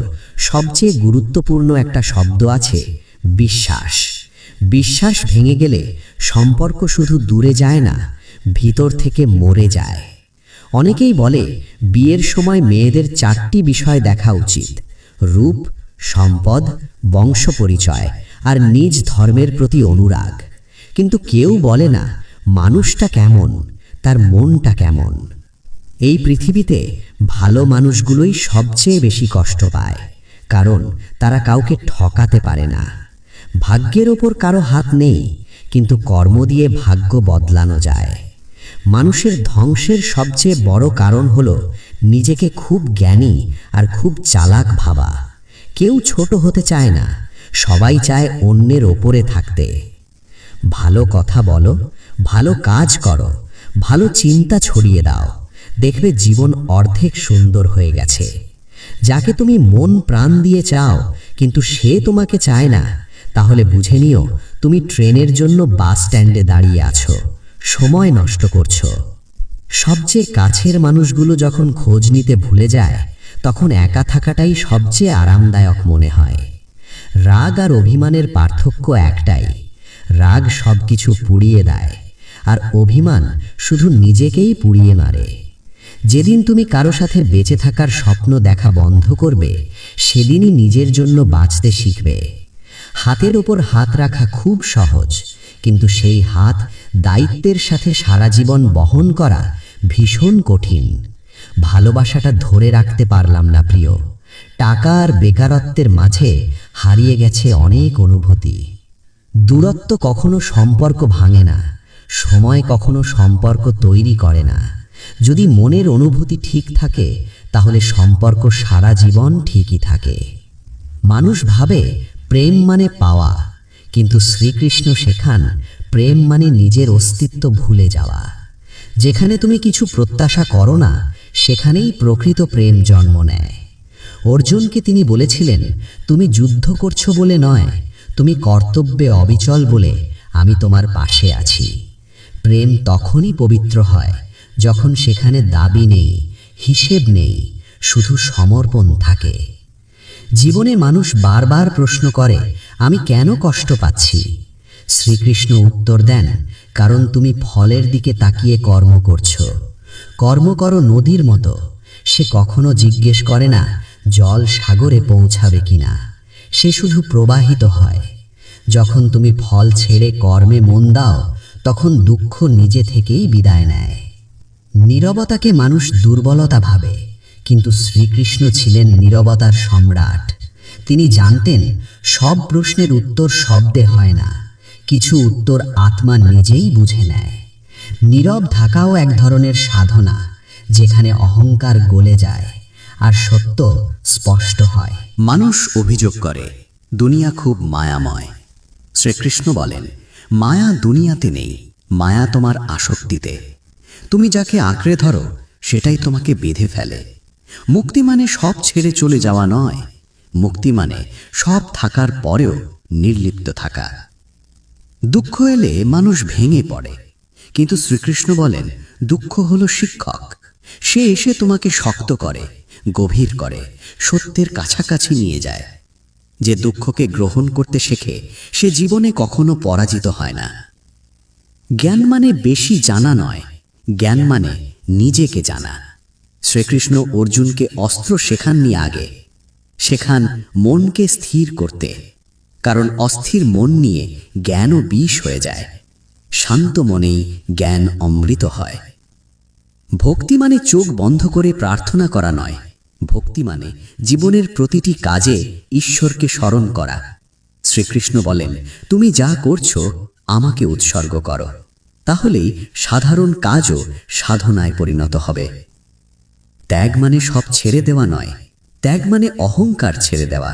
সবচেয়ে গুরুত্বপূর্ণ একটা শব্দ আছে, বিশ্বাস। বিশ্বাস ভেঙে গেলে সম্পর্ক শুধু দূরে যায় না, ভিতর থেকে মরে যায়। অনেকেই বলে বিয়ের সময় মেয়েদের 4টি বিষয় দেখা উচিত: রূপ, সম্পদ, বংশ পরিচয় আর নিজ ধর্মের প্রতি অনুরাগ। কিন্তু কেউ বলে না মানুষটা কেমন, তার মনটা কেমন। এই পৃথিবীতে ভালো মানুষগুলোই সবচেয়ে বেশি কষ্ট পায়, কারণ তারা কাউকে ঠকাতে পারে না। ভাগ্যের ওপর কারো হাত নেই, কিন্তু কর্ম দিয়ে ভাগ্য বদলানো যায়। মানুষের ধ্বংসের সবচেয়ে বড় কারণ হলো নিজেকে খুব জ্ঞানী আর খুব চালাক ভাবা। কেউ ছোট হতে চায় না, সবাই চায় অন্যের ওপরে থাকতে। ভালো কথা বলো, ভালো কাজ করো, ভালো চিন্তা ছড়িয়ে দাও, দেখবে জীবন অর্ধেক সুন্দর হয়ে গেছে। যাকে তুমি মন প্রাণ দিয়ে চাও কিন্তু সে তোমাকে চায় না, তাহলে বুঝে নিও তুমি ট্রেনের জন্য বাস স্ট্যান্ডে দাঁড়িয়ে আছো, সময় নষ্ট করছো। সবচেয়ে কাছের মানুষগুলো যখন খোঁজ নিতে ভুলে যায়, তখন একা থাকাটাই সবচেয়ে আরামদায়ক মনে হয়। রাগ আর অভিমানের পার্থক্য একটাই, রাগ সবকিছু পুড়িয়ে দেয়, আর অভিমান শুধু নিজেকেই পুড়িয়ে মারে। যেদিন তুমি কারো সাথে বেঁচে থাকার স্বপ্ন দেখা বন্ধ করবে, সেদিনই নিজের জন্য বাঁচতে শিখবে। হাতের ওপর হাত রাখা খুব সহজ, কিন্তু সেই হাত দায়িত্বের সাথে সারা জীবন বহন করা ভীষণ কঠিন। ভালোবাসাটা ধরে রাখতে পারলাম না প্রিয়, টাকা আর বেকারত্বের মাঝে হারিয়ে গেছে অনেক অনুভূতি। দূরত্ব কখনো সম্পর্ক ভাঙে না, সময় কখনো সম্পর্ক তৈরি করে না। যদি মনের অনুভূতি ঠিক থাকে, তাহলে সম্পর্ক সারা জীবন ঠিকই থাকে। মানুষ ভাবে প্রেম মানে পাওয়া, কিন্তু শ্রীকৃষ্ণ শেখান প্রেম মানে নিজের অস্তিত্ব ভুলে যাওয়া। যেখানে তুমি কিছু প্রত্যাশা করো না, সেখানেই প্রকৃত প্রেম জন্ম নেয়। অর্জুনকে তিনি বলেছিলেন, তুমি যুদ্ধ করছো বলে নয়, তুমি কর্তব্যে অবিচল বলে আমি তোমার পাশে আছি। প্রেম তখনই পবিত্র হয় যখন সেখানে দাবি নেই, হিসেব নেই, শুধু সমর্পণ থাকে। জীবনে মানুষ বারবার প্রশ্ন করে, আমি কেন কষ্ট পাচ্ছি? শ্রীকৃষ্ণ উত্তর দেন, কারণ তুমি ফলের দিকে তাকিয়ে কর্ম করছো। কর্ম করো নদীর মতো, সে কখনো জিজ্ঞেস করে না জল সাগরে পৌঁছাবে কিনা, সে শুধু প্রবাহিত হয়। যখন তুমি ফল ছেড়ে কর্মে মন দাও, তখন দুঃখ নিজে থেকেই বিদায় নেয়। নীরবতাকে মানুষ দুর্বলতা ভাবে, কিন্তু শ্রীকৃষ্ণ ছিলেন নীরবতার সম্রাট। তিনি জানতেন সব প্রশ্নের উত্তর শব্দে হয় না, কিছু উত্তর আত্মা নিজেই বুঝে নেয়। নীরব থাকাও এক ধরনের সাধনা, যেখানে অহংকার গলে যায় আর সত্য স্পষ্ট হয়। মানুষ অভিযোগ করে দুনিয়া খুব মায়াময়। শ্রীকৃষ্ণ বলেন, মায়া দুনিয়াতে নেই, মায়া তোমার আসক্তিতে। তুমি যাকে আঁকড়ে ধরো সেটাই তোমাকে বেঁধে ফেলে। মুক্তি মানে সব ছেড়ে চলে যাওয়া নয়, মুক্তি মানে সব থাকার পরেও নির্লিপ্ত থাকা। দুঃখ এলে মানুষ ভেঙে পড়ে, কিন্তু শ্রীকৃষ্ণ বলেন দুঃখ হলো শিক্ষক। সে এসে তোমাকে শক্ত করে, গভীর করে, সত্যের কাছাকাছি নিয়ে যায়। যে দুঃখকে গ্রহণ করতে শেখে সে জীবনে কখনো পরাজিত হয় না। জ্ঞান মানে বেশি জানা নয়, জ্ঞান মানে নিজেকে জানা। শ্রীকৃষ্ণ অর্জুনকে অস্ত্র শেখাননি আগে, শেখান মনকে স্থির করতে, কারণ অস্থির মন নিয়ে জ্ঞানও বিষ হয়ে যায়। শান্ত মনেই জ্ঞান অমৃত হয়। ভক্তি মানে চোখ বন্ধ করে প্রার্থনা করা নয়, ভক্তি মানে জীবনের প্রতিটি কাজে ঈশ্বরকে স্মরণ করা। শ্রীকৃষ্ণ বলেন, তুমি যা করছো আমাকে উৎসর্গ করো, তাহলেই সাধারণ কাজও সাধনায় পরিণত হবে। ত্যাগ মানে সব ছেড়ে দেওয়া নয়, ত্যাগ মানে অহংকার ছেড়ে দেওয়া।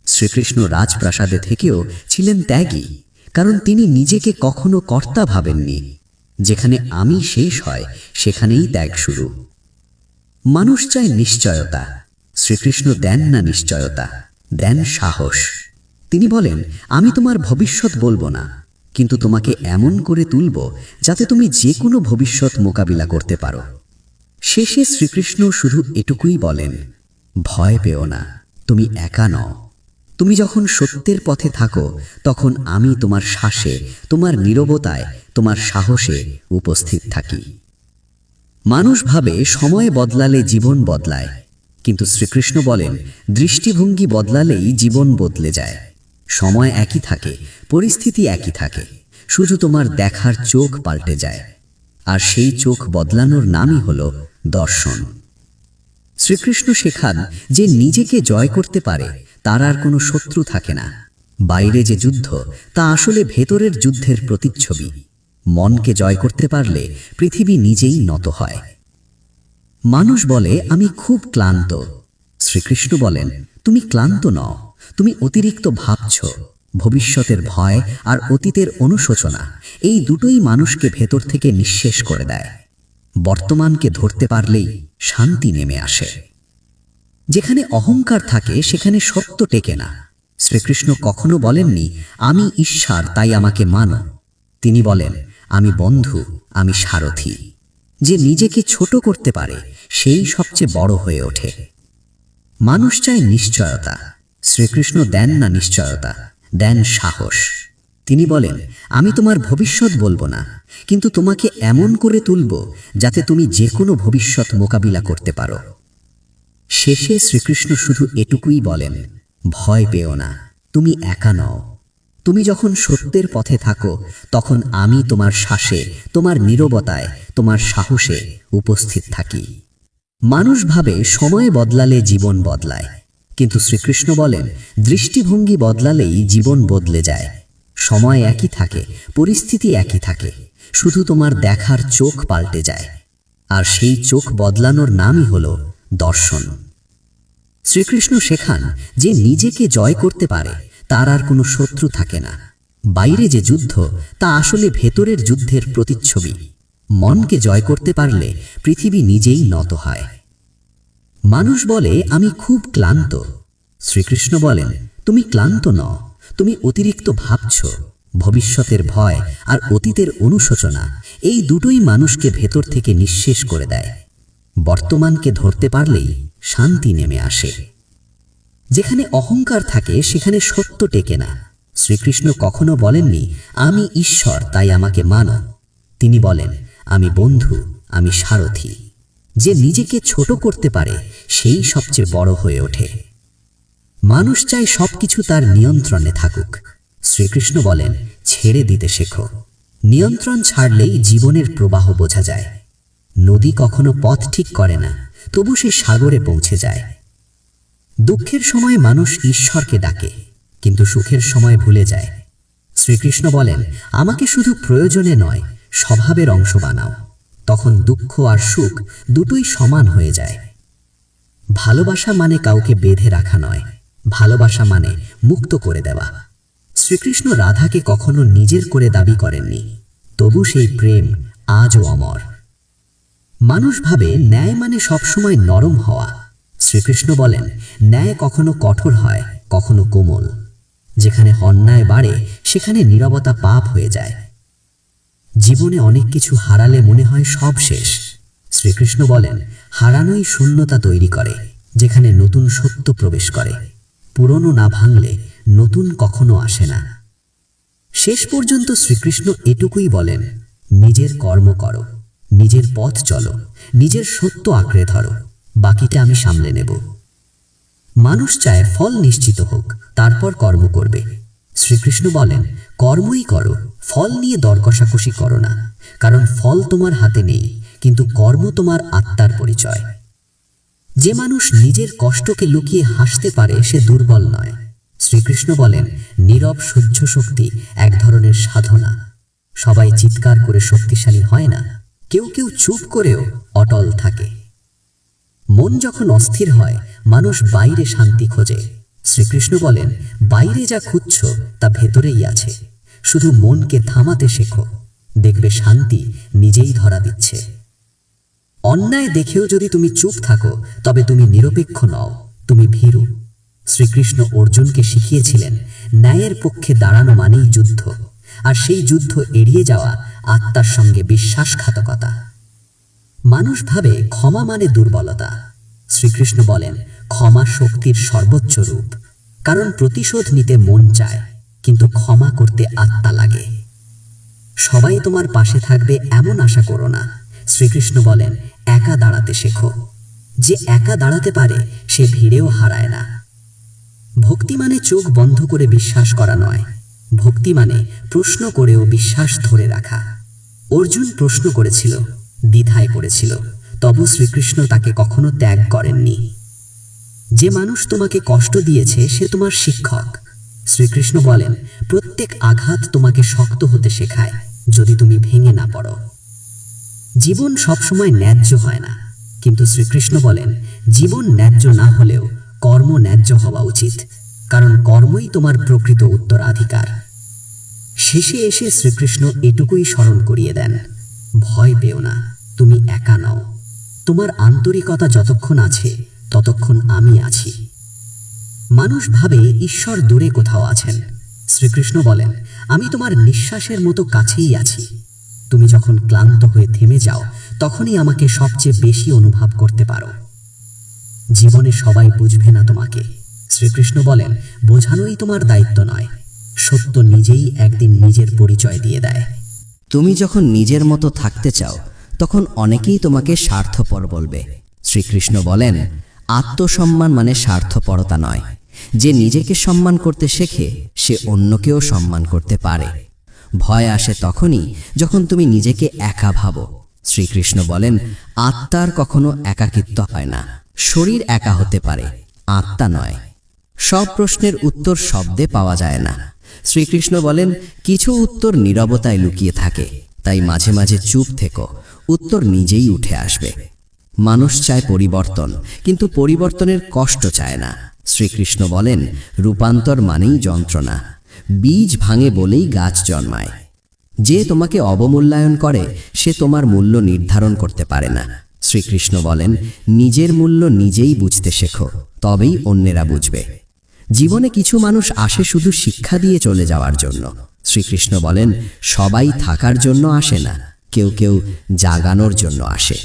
শ্রীকৃষ্ণ রাজপ্রাসাদে থেকেও ছিলেন ত্যাগী, কারণ তিনি নিজেকে কখনো কর্তা ভাবেননি। যেখানে আমি শেষ হয় সেখানেই ত্যাগ শুরু। মানুষ চায় নিশ্চয়তা, শ্রীকৃষ্ণ দেন না নিশ্চয়তা, দেন সাহস। তিনি বলেন, আমি তোমার ভবিষ্যৎ বলবো না, কিন্তু তোমাকে এমন করে তুলব যাতে তুমি যে কোনো ভবিষ্যৎ মোকাবিলা করতে পারো। শেষে শ্রীকৃষ্ণ শুধু এটুকুই বলেন, ভয় পেও না, তুমি একা নও। তুমি যখন সত্যের পথে থাকো তখন আমি তোমার শ্বাসে, তোমার নীরবতায়, তোমার সাহসে উপস্থিত থাকি। মানুষ ভাবে সময় বদলালে জীবন বদলায়, কিন্তু শ্রীকৃষ্ণ বলেন দৃষ্টিভঙ্গি বদলালেই জীবন বদলে যায়। সময় একই থাকে, পরিস্থিতি একই থাকে, শুধু তোমার দেখার চোখ পাল্টে যায়। আর সেই চোখ বদলানোর নামই হল দর্শন। শ্রীকৃষ্ণ শেখান যে নিজেকে জয় করতে পারে তার আর কোনো শত্রু থাকে না। বাইরে যে যুদ্ধ তা আসলে ভেতরের যুদ্ধের প্রতিচ্ছবি। মনকে জয় করতে পারলে পৃথিবী নিজেই নত হয়। মানুষ বলে আমি খুব ক্লান্ত। শ্রীকৃষ্ণ বলেন, তুমি ক্লান্ত নও, তুমি অতিরিক্ত ভাবছ। ভবিষ্যতের ভয় আর অতীতের অনুশোচনা, এই দুটোই মানুষকে ভেতর থেকে নিঃশেষ করে দেয়। বর্তমানকে ধরতে পারলেই শান্তি নেমে আসে। যেখানে অহংকার থাকে সেখানে সত্য টেকে না। শ্রীকৃষ্ণ কখনো বলেননি আমি ঈশ্বর তাই আমাকে মানো। তিনি বলেন, আমি বন্ধু, আমি সারথি। যে নিজেকে ছোট করতে পারে সেই সবচেয়ে বড় হয়ে ওঠে। মানুষ চায় নিশ্চয়তা, শ্রীকৃষ্ণ দেন না নিশ্চয়তা, দেন সাহস। তিনি বলেন, আমি তোমার ভবিষ্যৎ বলবো না, কিন্তু তোমাকে এমন করে তুলব যাতে তুমি যে কোনো ভবিষ্যৎ মোকাবিলা করতে পারো। শেষে শ্রীকৃষ্ণ শুধু এটুকুই বলেন, ভয় পেও না, তুমি একা নও। তুমি যখন সত্যের পথে থাকো তখন আমি তোমার শ্বাসে, তোমার নীরবতায়, তোমার সাহসে উপস্থিত থাকি। মানুষ ভাবে সময় বদলালে জীবন বদলায়, কিন্তু শ্রীকৃষ্ণ বলেন দৃষ্টিভঙ্গি বদলালেই জীবন বদলে যায়। সময় একই থাকে, পরিস্থিতি একই থাকে, শুধু তোমার দেখার চোখ পাল্টে যায়। আর সেই চোখ বদলানোর নামই হল দর্শন। শ্রীকৃষ্ণ শেখান যে নিজেকে জয় করতে পারে তার আর কোনো শত্রু থাকে না। বাইরে যে যুদ্ধ তা আসলে ভেতরের যুদ্ধের প্রতিচ্ছবি। মনকে জয় করতে পারলে পৃথিবী নিজেই নত হয়। মানুষ বলে আমি খুব ক্লান্ত। শ্রীকৃষ্ণ বলেন, তুমি ক্লান্ত নও, তুমি অতিরিক্ত ভাবছ। ভবিষ্যতের ভয় আর অতীতের অনুশোচনা, এই দুটোই মানুষকে ভেতর থেকে নিঃশেষ করে দেয়। বর্তমানকে ধরতে পারলেই শান্তি নেমে আসে। যেখানে অহংকার থাকে সেখানে সত্য টেকে না। শ্রীকৃষ্ণ কখনো বলেননি আমি ঈশ্বর তাই আমাকে মানো। তিনি বলেন, আমি বন্ধু, আমি সারথি। যে নিজেকে ছোট করতে পারে সেই সবচেয়ে বড় হয়ে ওঠে। মানুষ চায় সবকিছু তার নিয়ন্ত্রণে থাকুক। শ্রীকৃষ্ণ বলেন, ছেড়ে দিতে শেখো। নিয়ন্ত্রণ ছাড়লেই জীবনের প্রবাহ বোঝা যায়। নদী কখনো পথ ঠিক করে না, তবু সে সাগরে পৌঁছে যায়। দুঃখের সময় মানুষ ঈশ্বরকে ডাকে, কিন্তু সুখের সময় ভুলে যায়। শ্রীকৃষ্ণ বলেন, আমাকে শুধু প্রয়োজনে নয় স্বভাবের অংশ বানাও, তখন দুঃখ আর সুখ দুটোই সমান হয়ে যায়। ভালোবাসা মানে কাউকে বেঁধে রাখা নয়, ভালোবাসা মানে মুক্ত করে দেওয়া। শ্রীকৃষ্ণ রাধাকে কখনো নিজের করে দাবি করেননি, তবু সেই প্রেম আজও অমর। মানুষ ভাবে ন্যায় মানে সবসময় নরম হওয়া। শ্রীকৃষ্ণ বলেন, ন্যায় কখনো কঠোর হয়, কখনো কোমল। যেখানে অন্যায় বাড়ে সেখানে নীরবতা পাপ হয়ে যায়। জীবনে অনেক কিছু হারালে মনে হয় সব শেষ। শ্রীকৃষ্ণ বলেন, হারানোই শূন্যতা তৈরি করে, যেখানে নতুন সত্য প্রবেশ করে। পুরনো না ভাঙলে নতুন কখনো আসে না। শেষ পর্যন্ত শ্রীকৃষ্ণ এটুকুই বলেন, নিজের কর্ম করো, নিজের পথ চলো, নিজের সত্য আঁকড়ে ধরো, বাকিটা আমি সামলে নেব। মানুষ চায় ফল নিশ্চিত হোক, তারপর কর্ম করবে। শ্রীকৃষ্ণ বলেন, কর্মই করো, ফল নিয়ে দর কষাকষি করো না, কারণ ফল তোমার হাতে নেই, কিন্তু কর্ম তোমার আত্মার পরিচয়। যে মানুষ নিজের কষ্টকে লুকিয়ে হাসতে পারে সে দুর্বল নয়। শ্রীকৃষ্ণ বলেন, নীরব সহ্য শক্তি এক ধরনের সাধনা। সবাই চিৎকার করে শক্তিশালী হয় না, কেউ কেউ চুপ করেও অটল থাকে। মন যখন অস্থির হয় মানুষ বাইরে শান্তি খোঁজে। শ্রীকৃষ্ণ বলেন, বাইরে যা খুঁজছ তা ভেতরেই আছে, শুধু মনকে থামাতে শেখো, দেখবে শান্তি নিজেই ধরা দিচ্ছে। অন্যায় দেখেও যদি তুমি চুপ থাকো তবে তুমি নিরপেক্ষ নও, তুমি ভীরু। শ্রীকৃষ্ণ অর্জুনকে শিখিয়েছিলেন, ন্যায়ের পক্ষে দাঁড়ানো মানেই যুদ্ধ, আর সেই যুদ্ধ এড়িয়ে যাওয়া আত্মার সঙ্গে বিশ্বাসঘাতকতা। মানুষ ভাবে ক্ষমা মানে দুর্বলতা। শ্রীকৃষ্ণ বলেন, ক্ষমা শক্তির সর্বোচ্চ রূপ, কারণ প্রতিশোধ নিতে মন চায়, কিন্তু ক্ষমা করতে আত্মা লাগে। সবাই তোমার পাশে থাকবে এমন আশা করো না। শ্রীকৃষ্ণ বলেন, একা দাঁড়াতে শেখো। যে একা দাঁড়াতে পারে সে ভিড়েও হারায় না। ভক্তি মানে চোখ বন্ধ করে বিশ্বাস করা নয়, ভক্তি মানে প্রশ্ন করেও বিশ্বাস ধরে রাখা। অর্জুন প্রশ্ন করেছিল, দ্বিধায় পড়েছিল, তবু শ্রীকৃষ্ণ তাকে কখনো ত্যাগ করেননি। যে মানুষ তোমাকে কষ্ট দিয়েছে সে তোমার শিক্ষক। শ্রীকৃষ্ণ বলেন, প্রত্যেক আঘাত তোমাকে শক্ত হতে শেখায়, যদি তুমি ভেঙে না পড়ো। জীবন সবসময় ন্যায্য হয় না, কিন্তু শ্রীকৃষ্ণ বলেন, জীবন ন্যায্য না হলেও কর্ম ন্যায্য হওয়া উচিত, কারণ কর্মই তোমার প্রকৃত উত্তরাধিকার। শেষে এসে শ্রীকৃষ্ণ এটুকুই স্মরণ করিয়ে দেন, ভয় পেও না, তুমি একা নও। তোমার আন্তরিকতা যতক্ষণ আছে ততক্ষণ আমি আছি। মানুষ ভাবে ঈশ্বর দূরে কোথাও আছেন। শ্রীকৃষ্ণ বলেন, আমি তোমার নিঃশ্বাসের মতো কাছেই আছি। তুমি যখন ক্লান্ত হয়ে থেমে যাও তখনই আমাকে সবচেয়ে বেশি অনুভব করতে পারো। জীবনে সবাই বুঝবে না তোমাকে। শ্রীকৃষ্ণ বলেন, বোঝানোই তোমার দায়িত্ব নয়, সত্য নিজেই একদিন নিজের পরিচয় দিয়ে দেয়। তুমি যখন নিজের মতো থাকতে চাও তখন অনেকেই তোমাকে স্বার্থপর বলবে। শ্রীকৃষ্ণ বলেন, আত্মসম্মান মানে স্বার্থপরতা নয়। যে নিজেকে সম্মান করতে শেখে সে অন্যকেও সম্মান করতে পারে। ভয় আসে তখনই যখন তুমি নিজেকে একা ভাবো। শ্রীকৃষ্ণ বলেন, আত্মার কখনো একাকিত্ব হয় না। শরীর একা হতে পারে, আত্মা নয়। সব প্রশ্নের উত্তর শব্দে পাওয়া যায় না। শ্রীকৃষ্ণ বলেন, কিছু উত্তর নীরবতায় লুকিয়ে থাকে, তাই মাঝে মাঝে চুপ থেকো, উত্তর নিজেই উঠে আসবে। মানুষ চায় পরিবর্তন, কিন্তু পরিবর্তনের কষ্ট চায় না। শ্রীকৃষ্ণ বলেন, রূপান্তর মানেই যন্ত্রণা। বীজ ভাঙে বলেই গাছ জন্মায়। যে তোমাকে অবমূল্যায়ন করে সে তোমার মূল্য নির্ধারণ করতে পারে না। শ্রীকৃষ্ণ বলেন, নিজের মূল্য নিজেই বুঝতে শেখো, তবেই অন্যেরা বুঝবে। জীবনে কিছু মানুষ আসে শুধু শিক্ষা দিয়ে চলে যাওয়ার জন্য। শ্রীকৃষ্ণ বলেন, সবাই থাকার জন্য আসে না, কেউ কেউ জাগানোর জন্য আসে।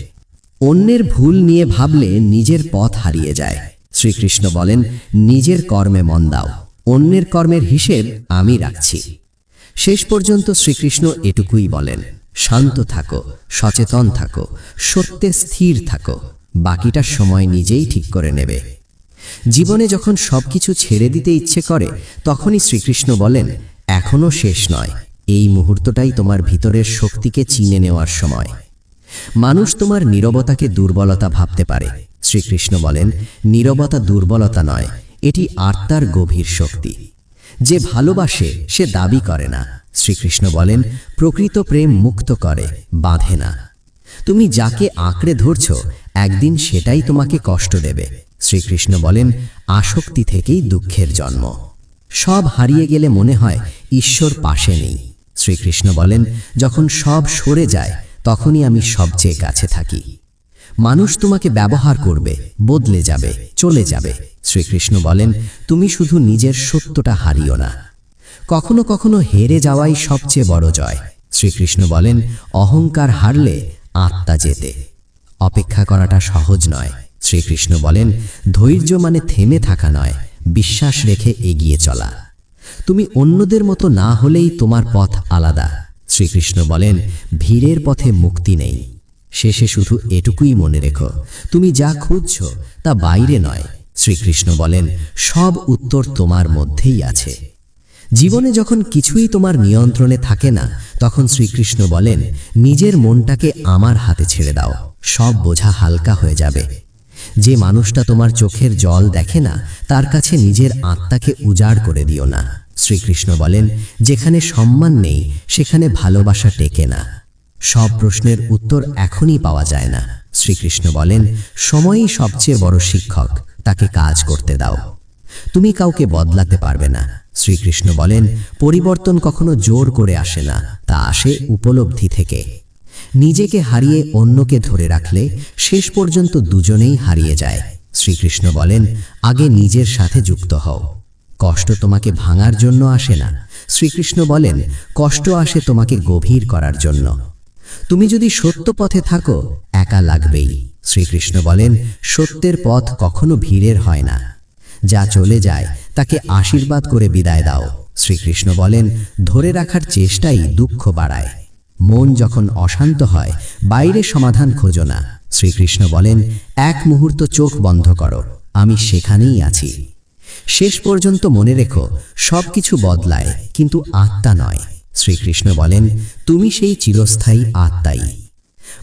অন্যের ভুল নিয়ে ভাবলে নিজের পথ হারিয়ে যায়। শ্রীকৃষ্ণ বলেন, নিজের কর্মে মন দাও, অন্যের কর্মের হিসেব আমি রাখছি। শেষ পর্যন্ত শ্রীকৃষ্ণ এটুকুই বলেন, শান্ত থাকো, সচেতন থাকো, সত্যে স্থির থাকো, বাকিটা সময় নিজেই ঠিক করে নেবে। জীবনে যখন সবকিছু ছেড়ে দিতে ইচ্ছে করে তখনই শ্রীকৃষ্ণ বলেন, এখনো শেষ নয়, এই মুহূর্তটাই তোমার ভিতরের শক্তিকে চিনে নেওয়ার সময়। মানুষ তোমার নীরবতাকে দুর্বলতা ভাবতে পারে। শ্রীকৃষ্ণ বলেন, নীরবতা দুর্বলতা নয়, এটি আত্মার গভীর শক্তি। যে ভালোবাসে সে দাবি করে না। শ্রীকৃষ্ণ বলেন, প্রকৃত প্রেম মুক্ত করে, বাঁধে না। তুমি যাকে আঁকড়ে ধরছ একদিন সেটাই তোমাকে কষ্ট দেবে। শ্রীকৃষ্ণ বলেন, আসক্তি থেকেই দুঃখের জন্ম। সব হারিয়ে গেলে মনে হয় ঈশ্বর পাশে নেই, শ্রীকৃষ্ণ বলেন, যখন সব সরে যায় তখনই আমি সবচেয়ে কাছে থাকি। মানুষ তোমাকে ব্যবহার করবে, বদলে যাবে, চলে যাবে। শ্রীকৃষ্ণ বলেন, তুমি শুধু নিজের সত্যটা হারিও না। কখনো কখনো হেরে যাওয়াই সবচেয়ে বড় জয়। শ্রীকৃষ্ণ বলেন, অহংকার হারলে আত্মা জেতে। অপেক্ষা করাটা সহজ নয়। শ্রীকৃষ্ণ বলেন, ধৈর্য মানে থেমে থাকা নয়, বিশ্বাস রেখে এগিয়ে চলা। তুমি অন্যদের মতো না হলেই তোমার পথ আলাদা। শ্রীকৃষ্ণ বলেন, ভিড়ের পথে মুক্তি নেই। শেষে শুধু এটুকুই মনে রেখো, তুমি যা খুঁজছ তা বাইরে নয়। শ্রীকৃষ্ণ বলেন, সব উত্তর তোমার মধ্যেই আছে। জীবনে যখন কিছুই তোমার নিয়ন্ত্রণে থাকে না, তখন শ্রীকৃষ্ণ বলেন, নিজের মনটাকে আমার হাতে ছেড়ে দাও, সব বোঝা হালকা হয়ে যাবে। যে মানুষটা তোমার চোখের জল দেখে না, তার কাছে নিজের আত্মাকে উজাড় করে দিও না। শ্রীকৃষ্ণ বলেন, যেখানে সম্মান নেই সেখানে ভালোবাসা টেকে না। সব প্রশ্নের উত্তর এখনই পাওয়া যায় না। শ্রীকৃষ্ণ বলেন, সময়ই সবচেয়ে বড় শিক্ষক, তাকে কাজ করতে দাও। তুমি কাউকে বদলাতে পারবে না। শ্রীকৃষ্ণ বলেন, পরিবর্তন কখনো জোর করে আসে না, তা আসে উপলব্ধি থেকে। নিজেকে হারিয়ে অন্যকে ধরে রাখলে শেষ পর্যন্ত দুজনেই হারিয়ে যায়। শ্রীকৃষ্ণ বলেন, আগে নিজের সাথে যুক্ত হও। কষ্ট তোমাকে ভাঙার জন্য আসে না। শ্রীকৃষ্ণ বলেন, কষ্ট আসে তোমাকে গভীর করার জন্য। তুমি যদি সত্য পথে থাকো, একা লাগবেই। শ্রীকৃষ্ণ বলেন, সত্যের পথ কখনো ভিড়ের হয় না। যা চলে যায় তাকে আশীর্বাদ করে বিদায় দাও। শ্রীকৃষ্ণ বলেন, ধরে রাখার চেষ্টাই দুঃখ বাড়ায়। মন যখন অশান্ত হয়, বাইরে সমাধান খোঁজো না। শ্রীকৃষ্ণ বলেন, এক মুহূর্ত চোখ বন্ধ করো, আমি সেখানেই আছি। শেষ পর্যন্ত মনে রেখো, সবকিছু বদলায় কিন্তু আত্মা নয়। শ্রীকৃষ্ণ বলেন, তুমি সেই চিরস্থায়ী আত্মাই।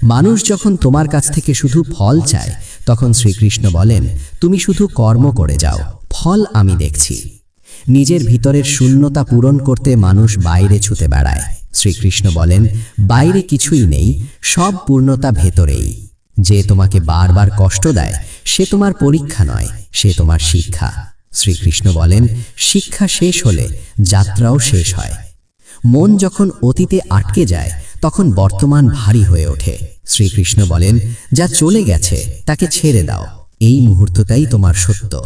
মানুষ যখন তোমার কাছ থেকে শুধু ফল চায়, তখন শ্রীকৃষ্ণ বলেন, তুমি শুধু কর্ম করে যাও, ফল আমি দেখছি। নিজের ভিতরের শূন্যতা পূরণ করতে মানুষ বাইরে ছুটে বেড়ায়। শ্রীকৃষ্ণ বলেন, বাইরে কিছুই নেই, সব পূর্ণতা ভেতরেই। যে তোমাকে বারবার কষ্ট দেয় সে তোমার পরীক্ষা নয়, সে তোমার শিক্ষা। শ্রীকৃষ্ণ বলেন, শিক্ষা শেষ হলে যাত্রাও শেষ হয়। মন যখন অতীতে আটকে যায়, তখন বর্তমান ভারী হয়ে ওঠে। শ্রীকৃষ্ণ বলেন, যা চলে গেছে তাকে ছেড়ে দাও, এই মুহূর্তটাই তোমার সত্য।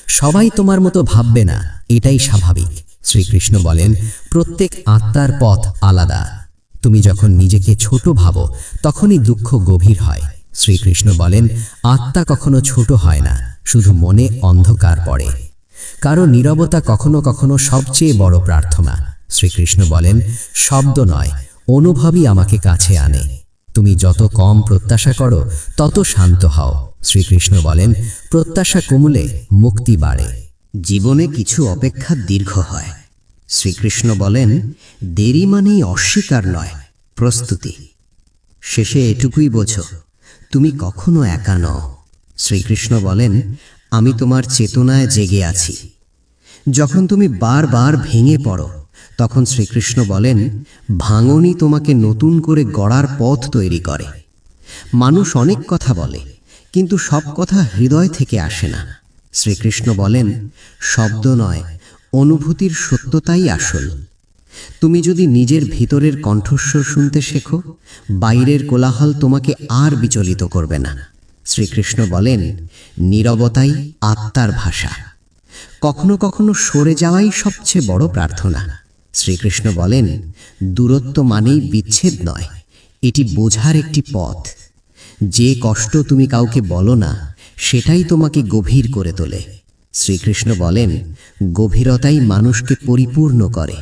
সবাই তোমার মতো ভাববে না, এটাই স্বাভাবিক। শ্রীকৃষ্ণ বলেন, প্রত্যেক আত্মার পথ আলাদা। তুমি যখন নিজেকে ছোট ভাবো, তখনই দুঃখ গভীর হয়। শ্রীকৃষ্ণ বলেন, আত্মা কখনো ছোট হয় না, শুধু মনে অন্ধকার পড়ে। কারো নীরবতা কখনো কখনো সবচেয়ে বড় প্রার্থনা। শ্রীকৃষ্ণ বলেন, শব্দ নয়, অনুভবই আমাকে কাছে আনে। তুমি যত কম প্রত্যাশা করো, তত শান্ত হও। শ্রীকৃষ্ণ বলেন, প্রত্যাশা কমলে মুক্তি বাড়ে। জীবনে কিছু অপেক্ষা দীর্ঘ হয়। শ্রীকৃষ্ণ বলেন, দেরি মানেই অস্বীকার নয়, প্রস্তুতি। শেষে এটুকুই বোঝো, তুমি কখনো একা নও। শ্রীকৃষ্ণ বলেন, আমি তোমার চেতনায় জেগে আছি। যখন তুমি বারবার ভেঙে পড়ো, তখন শ্রীকৃষ্ণ বলেন, ভাঙনই তোমাকে নতুন করে গড়ার পথ তৈরি করে। মানুষ অনেক কথা বলে, কিন্তু সব কথা হৃদয় থেকে আসে না। শ্রীকৃষ্ণ বলেন, শব্দ নয়, অনুভূতির সত্যতাই আসল। তুমি যদি নিজের ভিতরের কণ্ঠস্বর শুনতে শেখো, বাইরের কোলাহল তোমাকে আর বিচলিত করবে না। শ্রীকৃষ্ণ বলেন, নীরবতাই আত্মার ভাষা। কখনো কখনো সরে যাওয়াই সবচেয়ে বড় প্রার্থনা। শ্রীকৃষ্ণ বলেন, দূরত্ব মানেই বিচ্ছেদ নয়, এটি বোঝার একটি পথ। যে কষ্ট তুমি কাউকে বলো না, সেটাই তোমাকে গভীর করে তোলে। শ্রীকৃষ্ণ বলেন, গভীরতাই মানুষকে পরিপূর্ণ করে।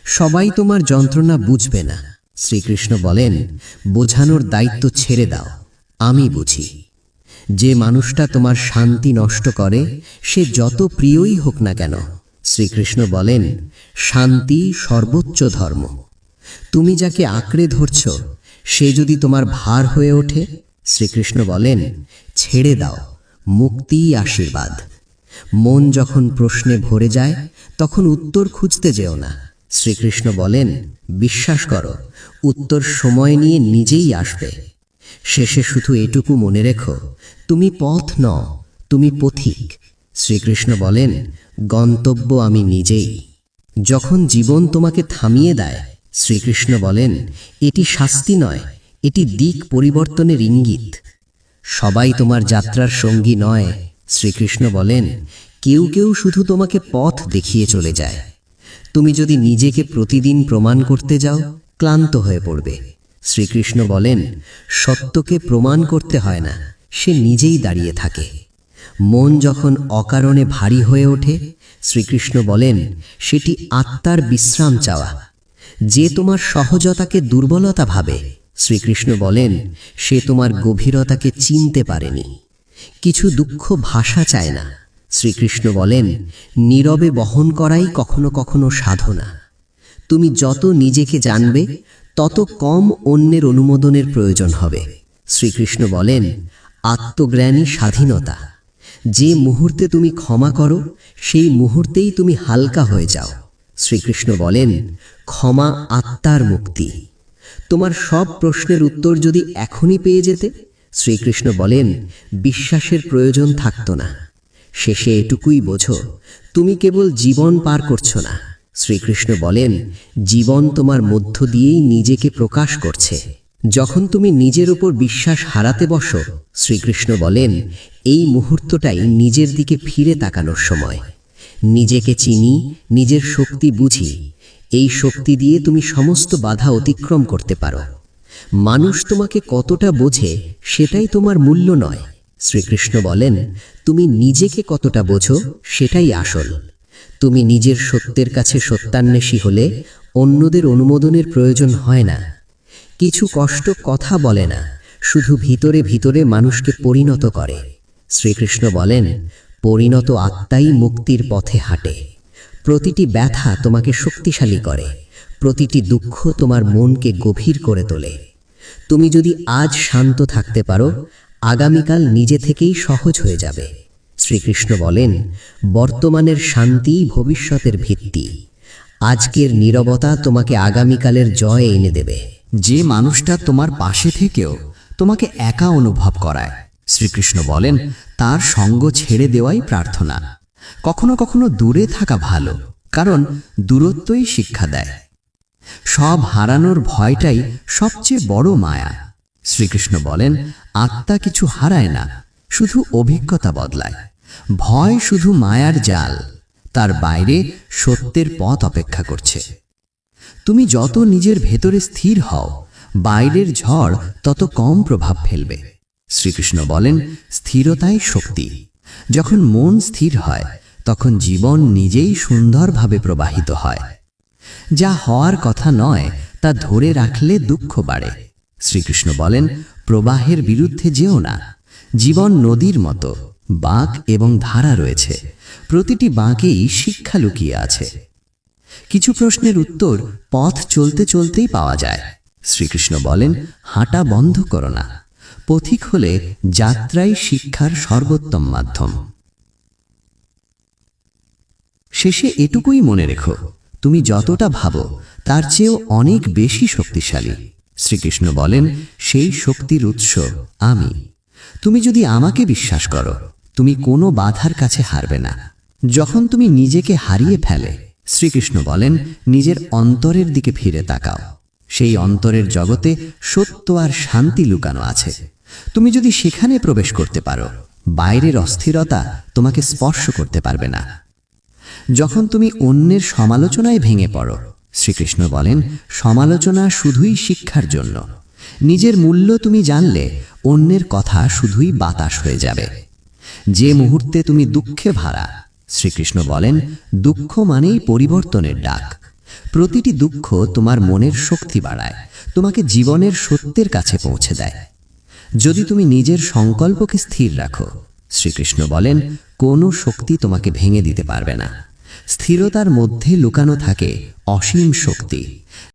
সবাই তোমার যন্ত্রণা বুঝবে না। শ্রীকৃষ্ণ বলেন, বোঝানোর দায়িত্ব ছেড়ে দাও, আমি বুঝি। যে মানুষটা তোমার শান্তি নষ্ট করে, সে যত প্রিয়ই হোক না কেন, শ্রীকৃষ্ণ বলেন, শান্তি সর্বোচ্চ ধর্ম। তুমি যাকে আঁকড়ে ধরছ, সে যদি তোমার ভার হয়ে ওঠে, শ্রীকৃষ্ণ বলেন, ছেড়ে দাও, মুক্তিই আশীর্বাদ। মন যখন প্রশ্নে ভরে যায়, তখন উত্তর খুঁজতে যেও না। শ্রীকৃষ্ণ বলেন, বিশ্বাস করো, উত্তর সময় নিয়ে নিজেই আসবে। শেষে শুধু এটুকু মনে রেখো, তুমি পথ নও, তুমি পথিক। শ্রীকৃষ্ণ বলেন, গন্তব্য আমি নিজেই। যখন জীবন তোমাকে থামিয়ে দেয়, শ্রীকৃষ্ণ বলেন, এটি শাস্তি নয়, এটি দিক পরিবর্তনের ইঙ্গিত। সবাই তোমার যাত্রার সঙ্গী নয়। শ্রীকৃষ্ণ বলেন, কেউ কেউ শুধু তোমাকে পথ দেখিয়ে চলে যায়। তুমি যদি নিজেকে প্রতিদিন প্রমাণ করতে যাও, ক্লান্ত হয়ে পড়বে। শ্রীকৃষ্ণ বলেন, সত্যকে প্রমাণ করতে হয় না, সে নিজেই দাঁড়িয়ে থাকে। মন যখন অকারণে ভারী হয়ে ওঠে, শ্রীকৃষ্ণ বলেন, সেটি আত্মার বিশ্রাম চাওয়া। যে তোমার সহজতাকে দুর্বলতা ভাবে, শ্রীকৃষ্ণ বলেন, সে তোমার গভীরতাকে চিনতে পারেনি। কিছু দুঃখ ভাষা চায় না। শ্রীকৃষ্ণ বলেন, নীরবে বহন করাই কখনো কখনো সাধনা। তুমি যত নিজেকে জানবে, তত কম অন্যের অনুমোদনের প্রয়োজন হবে। শ্রীকৃষ্ণ বলেন, আত্মজ্ঞানই স্বাধীনতা। যে মুহূর্তে তুমি ক্ষমা করো, সেই মুহূর্তেই তুমি হালকা হয়ে যাও। শ্রীকৃষ্ণ বলেন, ক্ষমা আত্মার মুক্তি। তোমার সব প্রশ্নের উত্তর যদি এখনই পেয়ে যেতে, শ্রীকৃষ্ণ বলেন, বিশ্বাসের প্রয়োজন থাকতো না। শেষে এটুকুই বোঝো, তুমি কেবল জীবন পার করছো না। শ্রীকৃষ্ণ বলেন, জীবন তোমার মধ্য দিয়েই নিজেকে প্রকাশ করছে। যখন তুমি নিজের উপর বিশ্বাস হারাতে বসো, শ্রীকৃষ্ণ বলেন, এই মুহূর্তটাই নিজের দিকে ফিরে তাকানোর সময়। নিজেকে চিনি, নিজের শক্তি বুঝি। এই শক্তি দিয়ে তুমি সমস্ত বাধা অতিক্রম করতে পারো। মানুষ তোমাকে কতটা বোঝে, সেটাই তোমার মূল্য নয়। শ্রীকৃষ্ণ বলেন, তুমি নিজেকে কতটা বোঝো, সেটাই আসল। তুমি নিজের সত্যের কাছে সত্যান্বেষী হলে অন্যদের অনুমোদনের প্রয়োজন হয় না। কিছু কষ্ট কথা বলে না, শুধু ভিতরে ভিতরে মানুষকে পরিণত করে। শ্রীকৃষ্ণ বলেন, পরিণত আত্মাই মুক্তির পথে হাঁটে। প্রতিটি ব্যথা তোমাকে শক্তিশালী করে, প্রতিটি দুঃখ তোমার মনকে গভীর করে তোলে। তুমি যদি আজ শান্ত থাকতে পারো, আগামীকাল নিজে থেকেই সহজ হয়ে যাবে। শ্রীকৃষ্ণ বলেন, বর্তমানের শান্তিই ভবিষ্যতের ভিত্তি। আজকের নীরবতা তোমাকে আগামীকালের জয় এনে দেবে। যে মানুষটা তোমার পাশে থেকেও তোমাকে একা অনুভব করায়, শ্রীকৃষ্ণ বলেন, তার সঙ্গ ছেড়ে দেওয়াই প্রার্থনা। কখনো কখনো দূরে থাকা ভালো, কারণ দূরত্বই শিক্ষা দেয়। সব হারানোর ভয়টাই সবচেয়ে বড় মায়া। শ্রীকৃষ্ণ বলেন, আত্মা কিছু হারায় না, শুধু অভিজ্ঞতা বদলায়। ভয় শুধু মায়ার জাল, তার বাইরে সত্যের পথ অপেক্ষা করছে। তুমি যত নিজের ভেতরে স্থির হও, বাইরের ঝড় তত কম প্রভাব ফেলবে। শ্রীকৃষ্ণ বলেন, স্থিরতাই শক্তি। যখন মন স্থির হয়, তখন জীবন নিজেই সুন্দরভাবে প্রবাহিত হয়। যা হওয়ার কথা নয়, তা ধরে রাখলে দুঃখ বাড়ে। শ্রীকৃষ্ণ বলেন, প্রবাহের বিরুদ্ধে যেও না। জীবন নদীর মতো, বাঁক এবং ধারা রয়েছে। প্রতিটি বাঁকেই শিক্ষা লুকিয়ে আছে। কিছু প্রশ্নের উত্তর পথ চলতে চলতেই পাওয়া যায়। শ্রীকৃষ্ণ বলেন, হাঁটা বন্ধ করো না। পথিক হলে যাত্রাই শিক্ষার সর্বোত্তম মাধ্যম। শেষে এটুকুই মনে রেখো, তুমি যতটা ভাবো তার চেয়েও অনেক বেশি শক্তিশালী। শ্রীকৃষ্ণ বলেন, সেই শক্তির উৎস আমি। তুমি যদি আমাকে বিশ্বাস করো, তুমি কোনো বাধার কাছে হারবে না। যখন তুমি নিজেকে হারিয়ে ফেলে, শ্রীকৃষ্ণ বলেন, নিজের অন্তরের দিকে ফিরে তাকাও। সেই অন্তরের জগতে সত্য আর শান্তি লুকানো আছে। তুমি যদি সেখানে প্রবেশ করতে পারো, বাইরের অস্থিরতা তোমাকে স্পর্শ করতে পারবে না। যখন তুমি অন্যের সমালোচনায় ভেঙে পড়ো, শ্রীকৃষ্ণ বলেন, সমালোচনা শুধুই শিক্ষার জন্য। নিজের মূল্য তুমি জানলে অন্যের কথা শুধুই বাতাস হয়ে যাবে। যে মুহূর্তে তুমি দুঃখে ভরা, শ্রীকৃষ্ণ বলেন, দুঃখ মানেই পরিবর্তনের ডাক। প্রতিটি দুঃখ তোমার মনের শক্তি বাড়ায়, তোমাকে জীবনের সত্যের কাছে পৌঁছে দেয়। যদি তুমি নিজের সংকল্পকে স্থির রাখো, শ্রীকৃষ্ণ বলেন, কোনো শক্তি তোমাকে ভেঙে দিতে পারবে না। স্থিরতার মধ্যে লুকানো থাকে অসীম শক্তি।